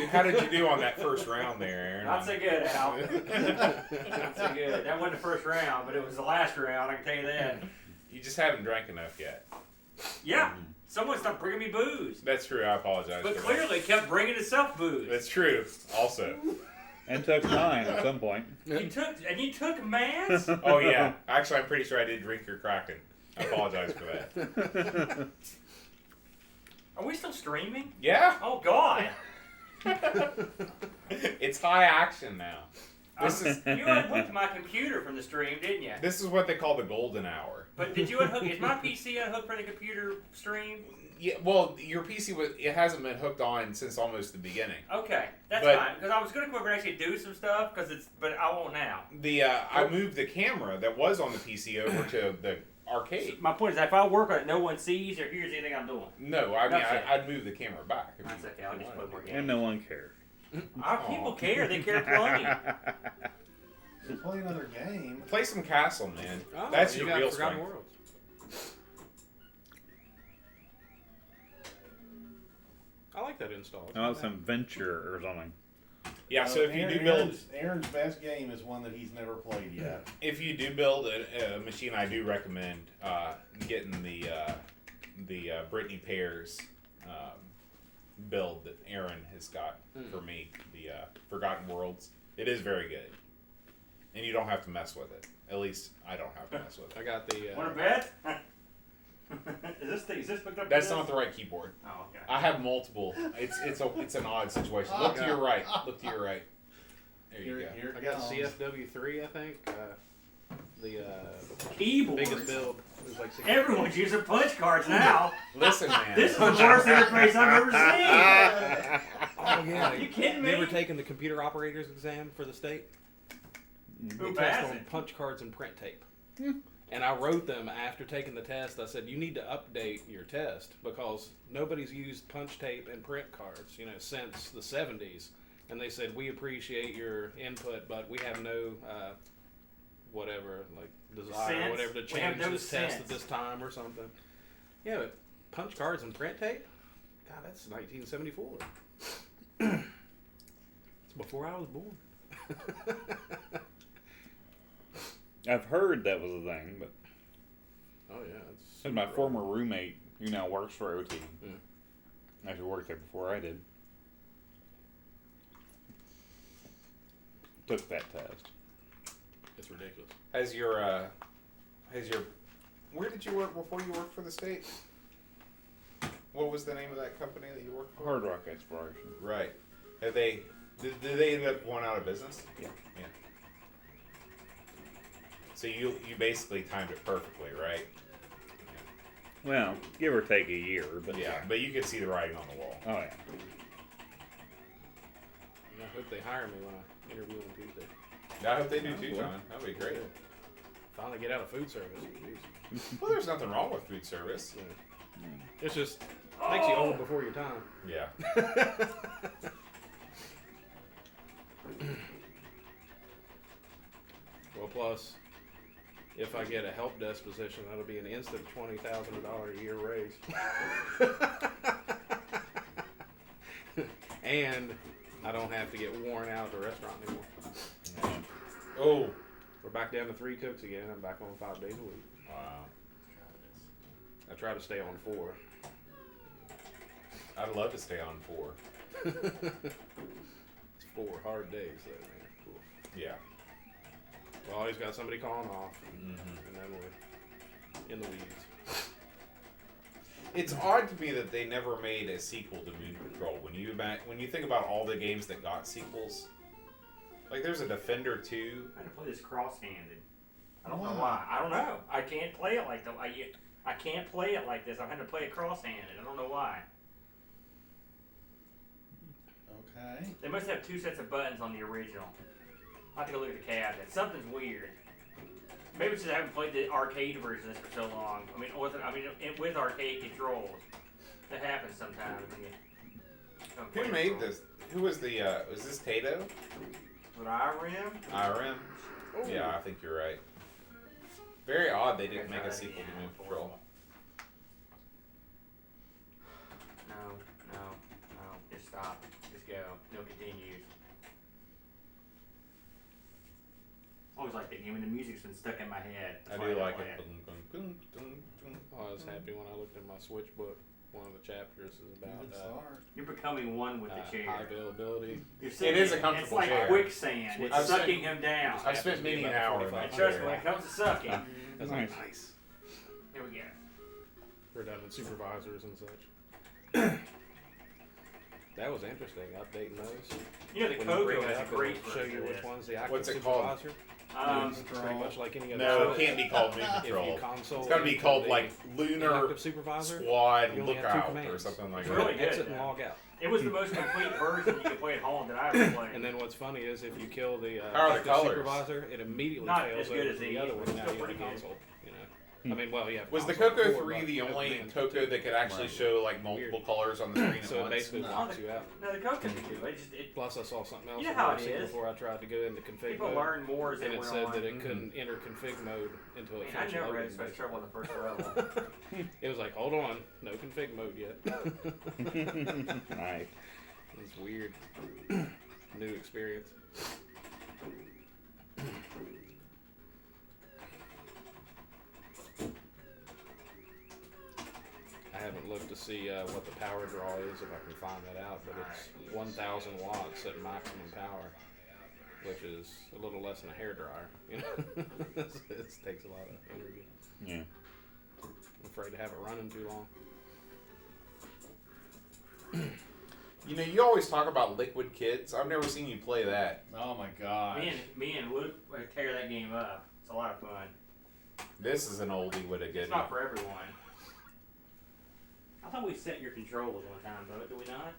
How did you do on that first round there, Aaron? Not so good, Al. Not so good. That wasn't the first round, but it was the last round, I can tell you that. You just haven't drank enough yet. Yeah. Someone stopped bringing me booze. That's true. I apologize. But for clearly kept bringing itself booze. That's true. Also. And took mine at some point. You took man's? Oh yeah. Actually, I'm pretty sure I did drink your Kraken. I apologize for that. Are we still streaming? Yeah. Oh God. It's high action now. You unhooked my computer from the stream, didn't you? This is what they call the golden hour. But did you unhook? Is my PC unhooked from the computer stream? Yeah. Well, your PC hasn't been hooked on since almost the beginning. Okay, that's But- fine. Because I was gonna come over and actually do some stuff. But I won't now. I moved the camera that was on the PC over to the arcade. My point is, that if I work on it, no one sees or hears anything I'm doing. No, I mean That's it. I'd move the camera back. if That's you- okay. I'll just put more games. And no one cared. Our people care. They care plenty. So play another game. Play some Castle, man. Oh, That's you your got real Forgotten strength. Worlds. I like that install. It's I not want bad. some venture or something. Yeah. So if you do build, Aaron's best game is one that he's never played yet. if you do build a machine, I do recommend getting the Brittany Pears build that Aaron has got for me. The Forgotten Worlds. It is very good, and you don't have to mess with it. At least I don't have to mess with I it. got the. Want to bet? Is this hooked up? That's to not this? the right keyboard. Oh, okay. I have multiple. It's an odd situation. Look to your right. Look to your right. There you go. Here I it got comes. CFW3, I think. The Keyboards. biggest build was like 60. Everyone's using punch cards now. Listen, man. This is the worst interface I've ever seen. Oh yeah. Are you kidding me? You ever taken the computer operator's exam for the state? Who They test passed on it? punch cards and print tape. And I wrote them after taking the test. I said, you need to update your test because nobody's used punch tape and print cards, since the 70s. And they said, we appreciate your input, but we have no, desire Sense? or whatever to We have change no this test sense. at this time or something. Yeah, but punch cards and print tape? God, that's 1974. It's before I was born. I've heard that was a thing, but Oh yeah, it's and my super former roommate, who now works for OT, Yeah. actually worked there before I did. took that test. It's ridiculous. Has your where did you work before you worked for the state? What was the name of that company that you worked for? Hard Rock Exploration. Right. Did they end up going out of business? Yeah. Yeah. So you basically timed it perfectly, right? Well, give or take a year, but Yeah. But you could see the writing on the wall. Oh yeah. I hope they hire me when I interview on Tuesday. I hope they do too, John. That'd be great. Finally get out of food service. Jeez. Well, there's nothing wrong with food service. Yeah. It's just makes you old before your time. Yeah. Well, plus, if I get a help desk position, that'll be an instant $20,000 a year raise. And I don't have to get worn out at the restaurant anymore. Yeah. Oh. We're back down to 3 cooks again. I'm back on 5 days a week. Wow. I try to stay on 4. I'd love to stay on 4. It's 4 hard days, though, man. Cool. Yeah. We always got somebody calling off, Mm-hmm. and then we're in the weeds. It's odd to me that they never made a sequel to Moon Patrol. When you think about all the games that got sequels, like there's a Defender 2. I had to play this cross-handed. I don't know why. I don't know. I can't play it like I can't play it like this. I'm having to play it cross-handed. I don't know why. Okay. They must have 2 sets of buttons on the original. I'll have to go look at the cabinet. Something's weird. Maybe it's just I haven't played the arcade version of this for so long. With arcade controls. That happens sometimes. Who made this? Who was the? Was this Tato? Was it IRM? IRM. Yeah, I think you're right. Very odd they didn't make a sequel to Moon Patrol. No. Just stop. Just go. No continues. Always like that game, and the music's been stuck in my head. I do like it. I was happy when I looked in my Switch book. One of the chapters is about You're becoming one with the chair. high availability. It is a comfortable It's like chair. quicksand. It's sucking him down. I've spent many an hour in that And trust me, when chair. it comes to sucking, That's Nice. nice. here we go. Redundant supervisors and such. That was interesting, updating those. You know, the When you bring Coco it has a up, great it'll show version you of which this. one's the active What's it called? supervisor. Um, Pretty much like any other. No, show. it can't be called Moon If you Patrol. console It's got to be called like the Lunar active supervisor, Squad you only have 2 Lookout or commands. something like It's that. really good. Exit and log out. it was the most complete version you could play at home that I ever played. And then what's funny is if you kill the How are the active colors? supervisor, it immediately Not fails as good over as to the the- other one. it's Now still you have a pretty good. console. You know, I mean, well, yeah. Was the console Coco before, 3 but the you have only commands Coco too. that could actually Right. show like multiple colors on the screen So at it once? basically No. locks you out. No, the Coco can do it. Plus, I saw something else You know how I've it seen is. before I tried to go into config People mode, learn more as they and it went said on. that it couldn't enter config mode until it I finished never loading. had such trouble in the first level. It was like, hold on, no config mode yet. Nice. It's weird. New experience. I haven't looked to see what the power draw is, if I can find that out, but it's 1,000 watts at maximum power, which is a little less than a hairdryer. You know, it takes a lot of energy. Yeah. I'm afraid to have it running too long. You know, you always talk about Liquid Kids. I've never seen you play that. Oh my gosh. Me and Luke would tear that game up. It's a lot of fun. This is an oldie with a It's goodie. not for everyone. I thought we set your controls one time, though. Do we not?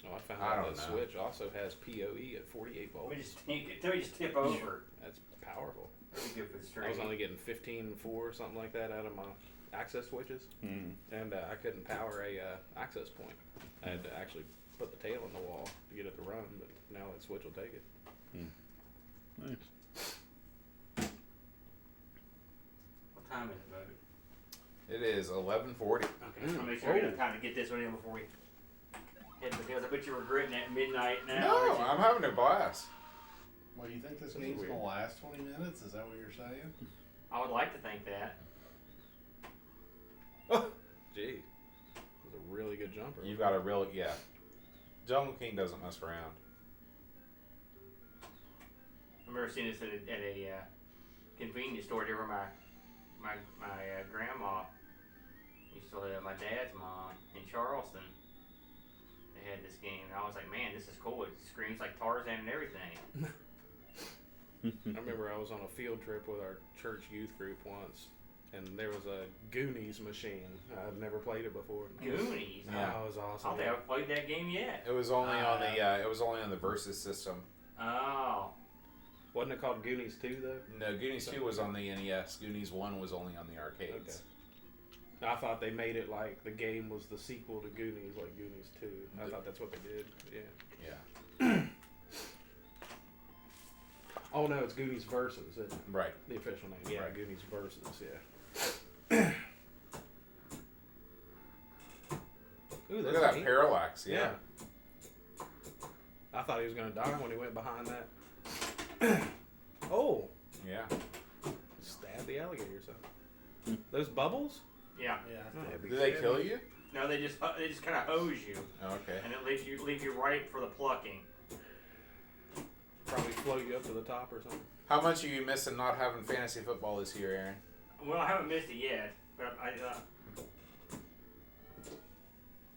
Oh, I found I out don't the know. Switch also has PoE at 48 volts. We just tip over. That's powerful. That'd be good for the stream. I was only getting 15.4 or something like that out of my access switches, Mm. and I couldn't power a access point. I had to actually put the tail in the wall to get it to run, but now that switch will take it. Nice. What time is it, Bobby? It is 11:40. Okay, I'm gonna make sure we have time to get this one in before we hit the hills. I bet you're regretting that midnight now. No, aren't you? I'm having a blast. Well, you think this That's game's weird. gonna last 20 minutes? Is that what you're saying? I would like to think that. Gee, it was a really good jumper. You've got a real, yeah. Jungle King doesn't mess around. remember seeing this at a convenience store there where my grandma used to live, my dad's mom in Charleston. They had this game, and I was like, man, this is cool. It screams like Tarzan and everything. I remember I was on a field trip with our church youth group once, and there was a Goonies machine. I'd never played it before. Goonies? Yeah. Oh, it was I awesome. don't think I've played that game yet. It was only on the it was only on the Versus system. Oh. Wasn't it called Goonies 2 though? No, Goonies 2 was on the NES. Goonies 1 was only on the arcades. I thought they made it like the game was the sequel to Goonies, like Goonies 2. I thought that's what they did. Yeah. Oh no, it's Goonies Versus, isn't it? Right. The official name. Yeah, Right. Goonies Versus. Yeah. Ooh, Look that's at that neat. parallax. Yeah. I thought he was gonna die when he went behind that. Oh, Yeah. stab the alligator. So those bubbles? Yeah. Yeah. Do they kill you? No, they just kind of hose you, Oh, okay. and it leave you ripe for the plucking. Probably float you up to the top or something. How much are you missing not having fantasy football this year, Aaron? Well, I haven't missed it yet, but I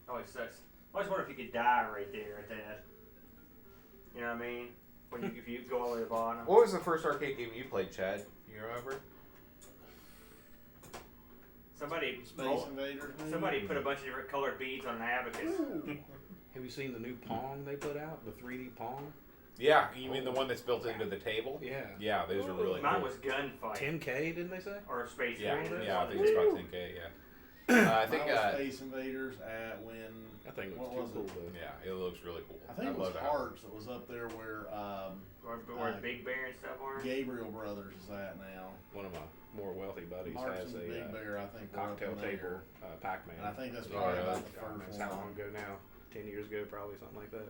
always sucks. I always wonder if you could die right there at that. You know what I mean? When if you go all the way to the bottom. What was the first arcade game you played, Chad? You remember? Somebody Invaders. maybe? somebody put a bunch of different colored beads on an abacus. Have you seen the new Pong they put out? The 3D Pong? Yeah. You mean the one that's built into the table? Yeah. Yeah, those are really Mine cool. was Gunfight 10K, didn't they say? or Space Yeah, Invaders. yeah, I think it's about 10K. Yeah. I think. Mine was Space Invaders at when. I think it What looks too was cool it? though. Yeah, it looks really cool. I think it was love that. Hearts that was up there where Where the Big Bear and stuff are. Gabriel Brothers is at now. One of my more wealthy buddies Marks has and a Big Bear, I think, were up cocktail in there. table Pac-Man. And I think that's Oh, probably really? about the God, first that's how long one. ago now? 10 years ago, probably something like that.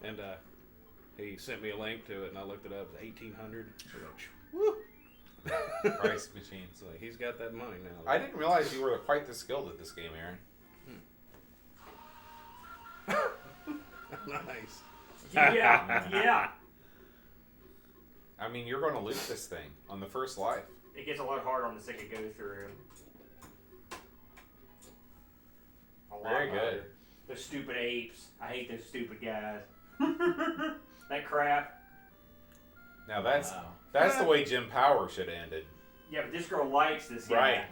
And he sent me a link to it, and I looked it up. It's 1,800. Woo! Price machine. So he's got that money now. I didn't realize you were quite the skilled at this game, Aaron. Nice. Yeah. I mean, you're going to loot this thing on the first life. It gets a lot harder on the second go through. A lot Very harder. good. Those stupid apes. I hate those stupid guys. That crap. Now that's Wow. that's the way Jim Power should have ended. Yeah, but this girl likes this guy.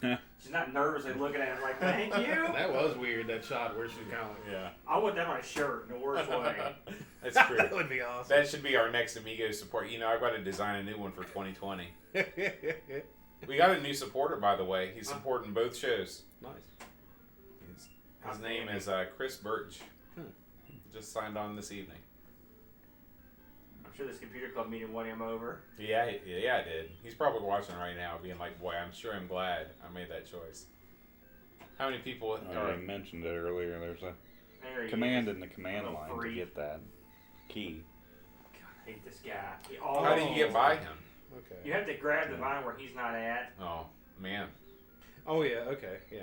Right. She's not nervously looking at him like, thank you. That was weird, that shot where she's kind of like, Yeah. I want that on a shirt in the worst way. That's true. that would be awesome. That should be our next Amigos support. You know, I've got to design a new one for 2020. We got a new supporter, by the way. He's supporting both shows. Nice. His name is Chris Birch. Just signed on this evening. I'm sure this computer club meeting won him over. Yeah, I did. He's probably watching right now, being like, "Boy, I'm sure I'm glad I made that choice." How many people I are? already mentioned it earlier. There's a There he command is. in the command Little line to freak. get that key. God, I hate this guy. How do you get by him? Okay. You have to grab the vine where he's not at. Oh man, Oh, yeah, okay, yeah.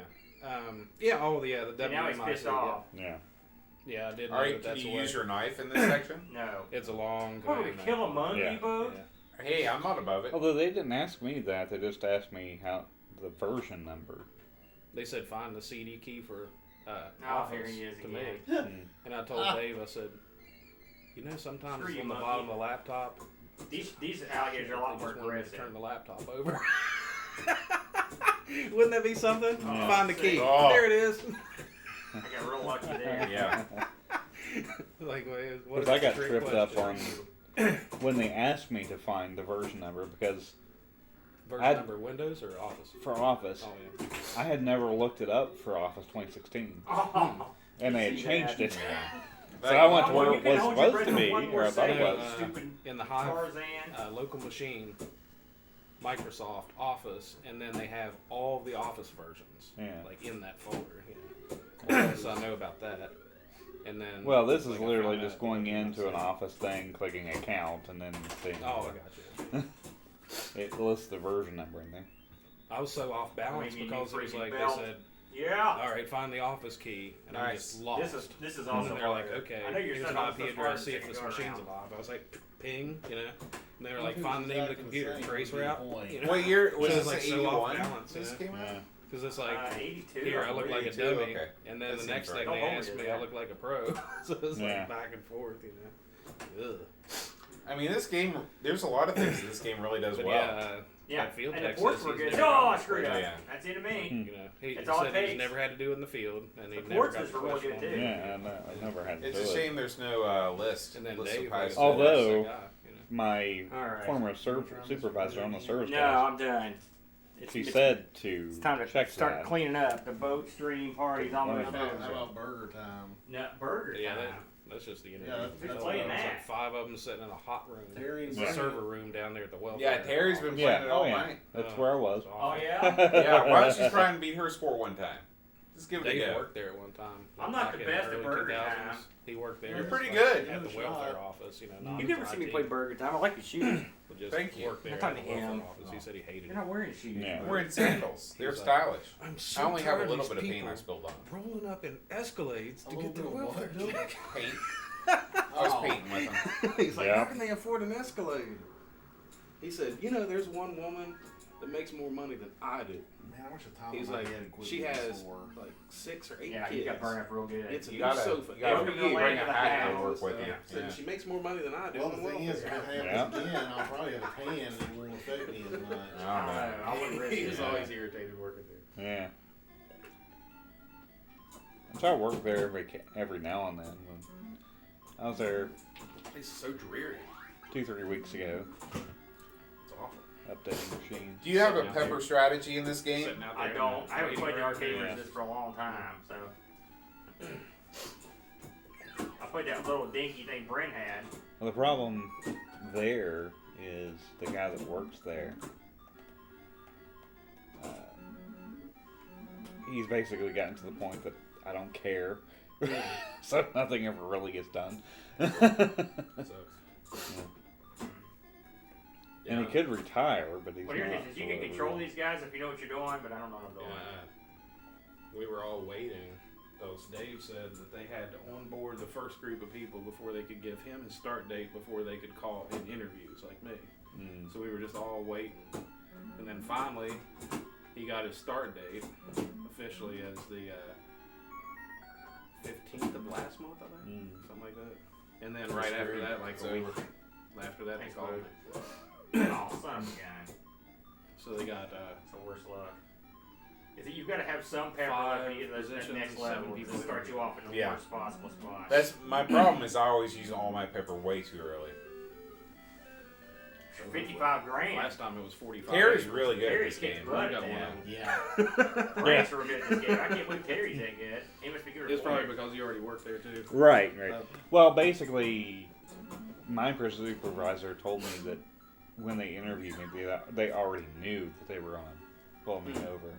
Yeah, oh, yeah, the And now he's WMIC, pissed yeah. off. Yeah. Yeah, I did know all right. that Can that's you a way. use your knife in this section? No. It's a long What, we command, kill a monkey, Yeah. Bo? Yeah. Hey, I'm not above it. Although they didn't ask me that, they just asked me how the version number. They said find the CD key for Oh, Office here he is to me. again. And I told Dave, I said, you know, sometimes Screw it's you, on the monkey. bottom of the laptop. These alligators are a lot They more just wanted me to aggressive. turn the laptop over. Wouldn't that be something? Yeah. Find the key. Oh. There it is. I got real lucky there. Yeah. Like, what Because is I the got trick tripped up on question? when they asked me to find the version number because Version I'd- number Windows or Office? for Office, Oh, yeah. I had never looked it up for Office 2016, Oh, and they had see changed that. it. That- So I went to Well, where you it can was hold your supposed breath to for be, one more or I thought it second, was. Stupid In the Hive Tarzan. local machine, Microsoft Office, and then they have all the Office versions, Yeah. like in that folder. Yeah. So I know about that. And then, Well, this is like, I literally found just out going the into an website. Office thing, clicking account, and then seeing. Oh, I got you. It lists the version number in there. I was so off balance Maybe you because it was freaking like belt. they said Yeah. All right, find the office key, and I'm Nice. just lost. This is and also then they're like, harder. okay, I know you're here's stuck an on IP stuff address, hard see if to this go machine's around. alive. I was like, ping, you know. And they were like, Nothing's find the name of the exactly computer, the same trace when you route. point. You know? What year was So this? it's like Like so off 81? balance. This came out. Yeah. Because it's like, 82. here I look like a 82, dummy, okay. and then That the seems next right. thing Don't they hold me ask to me, that. I look like a pro. So it's Yeah. like back and forth, you know. Ugh. I mean, this game. There's a lot of things that this game really does But well. Yeah, That field and the tech ports says were he's good. never Oh, I done screwed this. up. Yeah. That's into me. You know, he That's all it said he's takes. never had to do it in the field, and he The never ports got is really good, professional. too. Yeah, I never had to It's do a it. shame there's no list. And then list Dave, of like I high said, school. Although- that's the guy, you know. My All right. former supervisor on the service No, desk, I'm done. she said to it's time to check start that. cleaning up. The boat stream party's How almost about- over. How about burger time? No, burger Yeah, time. that's just the interview. Yeah, Who's that's playing what I was that? Like 5 of them sitting in a hot room. Terry and There's a Brian. server room down there at the welfare. Yeah, Terry's been office. playing it all yeah. night. That's where I was. It's Oh awful. yeah. Yeah, why don't you try and beat her score one time? Just give it a Dave go. worked there at one time. I'm not Back the in best at early burger 2000s. time. He worked there. You're pretty like, good. At the Give it a welfare shot. office, you know. You've not never seen me IT. play burger time. I like your shoes. But just Thank you. worked there I'm at talking the to welfare him. office. He said he hated You're it. not wearing shoes. Yeah. I'm wearing sandals. They're He's like, stylish. I'm so I only have a tired little these bit of paint I people spilled on. rolling up in Escalades to A get their little bit of welfare what? check. Paint. I was painting with them. He's like, Yeah. how can they afford an Escalade? He said, you know, there's one woman that makes more money than I do. Man, I wish the top He's of my like, head had quit she being has sore. like 6 or 8 Yeah, kids. you got burned up real good. It's a You new gotta, sofa. you gotta Welcome to the bring land a of the hat to house. work with you. Said Yeah. she makes more money than I do. Well, on the thing is, if welfare. it happens again, I'll probably have a tan and it won't affect me as much. Oh, I man. don't know. I wouldn't risk He it. was always irritated working there. Yeah. I try to work there every now and then. I was there It's so dreary. 2-3 weeks ago, It's awful. updating machines. Do you have a Sitting out pepper there. strategy in this game? Sitting out I there don't. I haven't waiting played the for arcade everything. versions for a long time, so. I played that little dinky thing Brent had. Well, the problem there is the guy that works there. He's basically gotten to the point that I don't care, so nothing ever really gets done. And he could retire, but he's Well, here's not. the thing, for you can whatever control reason. these guys if you know what you're doing, but I don't know what I'm doing. We were all waiting. Because Dave said that they had to onboard the first group of people before they could give him his start date before they could call in interviews like me. Mm. So we were just all waiting. And then finally, he got his start date officially as the 15th of last month, I think. Mm. Something like that. And then right after that, like a week after that, they Thanks, called. Oh, son of a gun. So they got It's the worst luck. Is that you've got to have some pepper 5 to get to the positions next and level 7 to people. start you off in the Yeah. worst possible spot. That's my problem. Is I always use all my pepper way too early. For 55 grand. last time it was 45. Terry's really good at Terry's this kicked game. butt You at got that. one. Yeah. Brent's real good at this game. I can't believe Terry's that good. He must be good at It's probably playing. because you already worked there too. Right, right. Uh, Well, basically, my supervisor told me that when they interviewed me, they already knew that they were going to pull me over.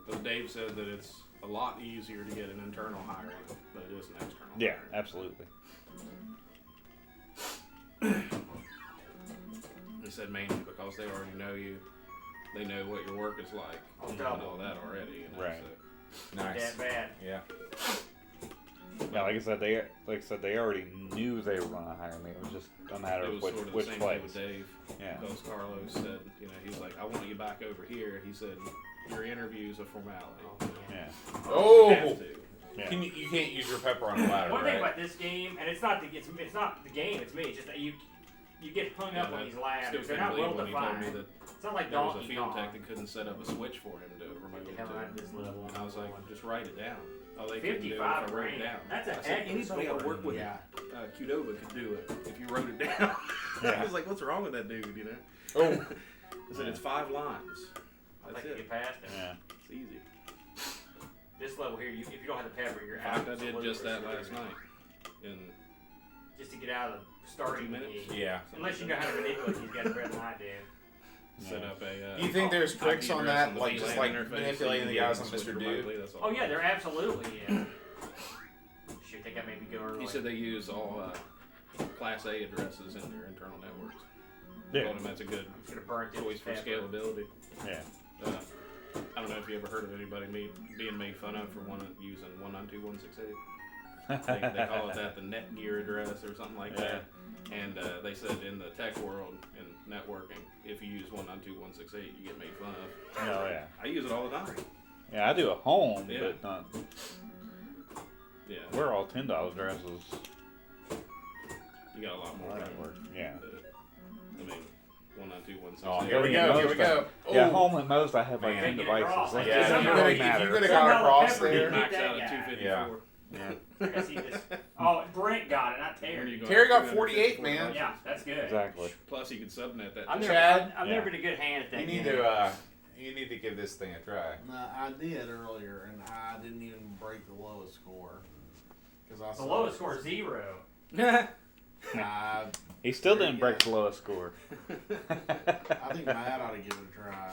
But Dave said that it's a lot easier to get an internal hiring than it is an external. Yeah, hiring. absolutely. He said mainly because they already know you. They know what your work is like Oh, and double. all that already. You know, Right. So. Nice. That bad. Yeah. Yeah, like I said, they already knew they were going to hire me. It was just a matter It of was which, sort of which the same place. thing with Dave. Yeah. Because Carlos said, you know, he's like, I want you back over here. He said, your interview's a formality. Yeah. Oh! You have to. Yeah. You can't use your pepper on a ladder, One thing right? about this game, and it's not the game, it's me. It's just that you get hung up on these Still labs. They're couldn't not believe well when he told me defined. that It's not like there was a Donkey field Kong. tech that couldn't set up a switch for him to remove Get it the hell out of to. this level. And I was like, just write it down. Oh, they couldn't do it if I 55 wrote it grand. down. That's a I said, heck of a anybody I score. work with, Yeah. Qdoba could do it if you wrote it down. Yeah. I was like, what's wrong with that dude, you know? Oh. I said, it's 5 lines. I That's think you it. get past it. Yeah. It's easy. This level here, if you don't have the pepper, you're In out. fact, I did just that last night. And Just to get out of the starting 2 minutes? gate. Yeah. Unless you know how to manipulate these guys better than I do. set up a. Do you think there's IP tricks on address that, the like VLAN just like interface so manipulating you the can guys on switch Mr. remotely? Dude? That's all. Oh yeah, there absolutely is. Shoot, they got maybe go early. He said they use all Class A addresses in their internal networks. Yeah. Told him that's a good should have burnt it. choice for pepper. scalability. Yeah. I don't know if you ever heard of anybody being made fun of for using 192.168. They call it that the Netgear address or something like that. And they said in the tech world, in networking, if you use 192.168, you get made fun of. Oh yeah. I use it all the time. Yeah, I do at home, Yeah. but not. Yeah. We're all $10 addresses. You got a lot more Network. Yeah. I mean, 192.168. Oh, Here we go. Here we go. Yeah, Ooh. home at most I have like Man. 10 devices. Like, Yeah, it doesn't if you really could matter. have got across Pepper there. didn't Max that out at guy. 254. Yeah. I see this. Oh, Brent got it, not When Terry. you go Terry got 254 48, man. devices. Yeah, that's good. Exactly. Plus, you can subnet that. I've to- Chad? never been a good hand at that. You need game. to you need to give this thing a try. No, I did earlier, and I didn't even break the lowest score. Cause I The saw lowest score is 0. I He still didn't break the lowest score. think Matt ought to give it a try.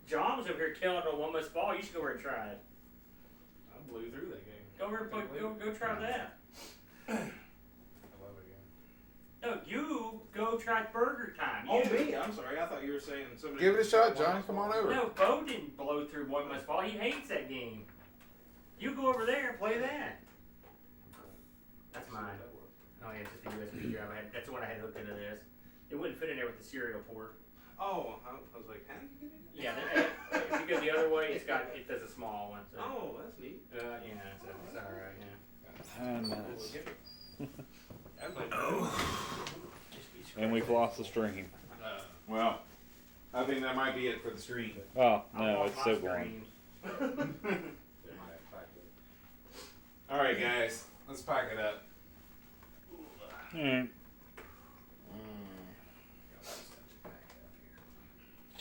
John was over here killing it on one most ball. You should go over and try it. I blew through that game. Go over and go try that. I love that game. No, you go try Burger Time. Oh, You. me? I'm sorry. I thought you were saying somebody. Give it a shot, Johnny. Come on over. No, Bo didn't blow through one most ball. He hates that game. You go over there and play that. That's mine. Oh yeah, it's just a USB drive. That's the one I had hooked into this. It wouldn't fit in there with the serial port. Oh, I was like, how do you get it? Yeah, if you go the other way, it does a small one. So. Oh, that's neat. Yeah, so it's all right. Yeah. And we've lost the stream. Well, I think that might be it for the stream. Oh, I no, want it's my so screen. boring. All right, guys, let's pack it up. Alright.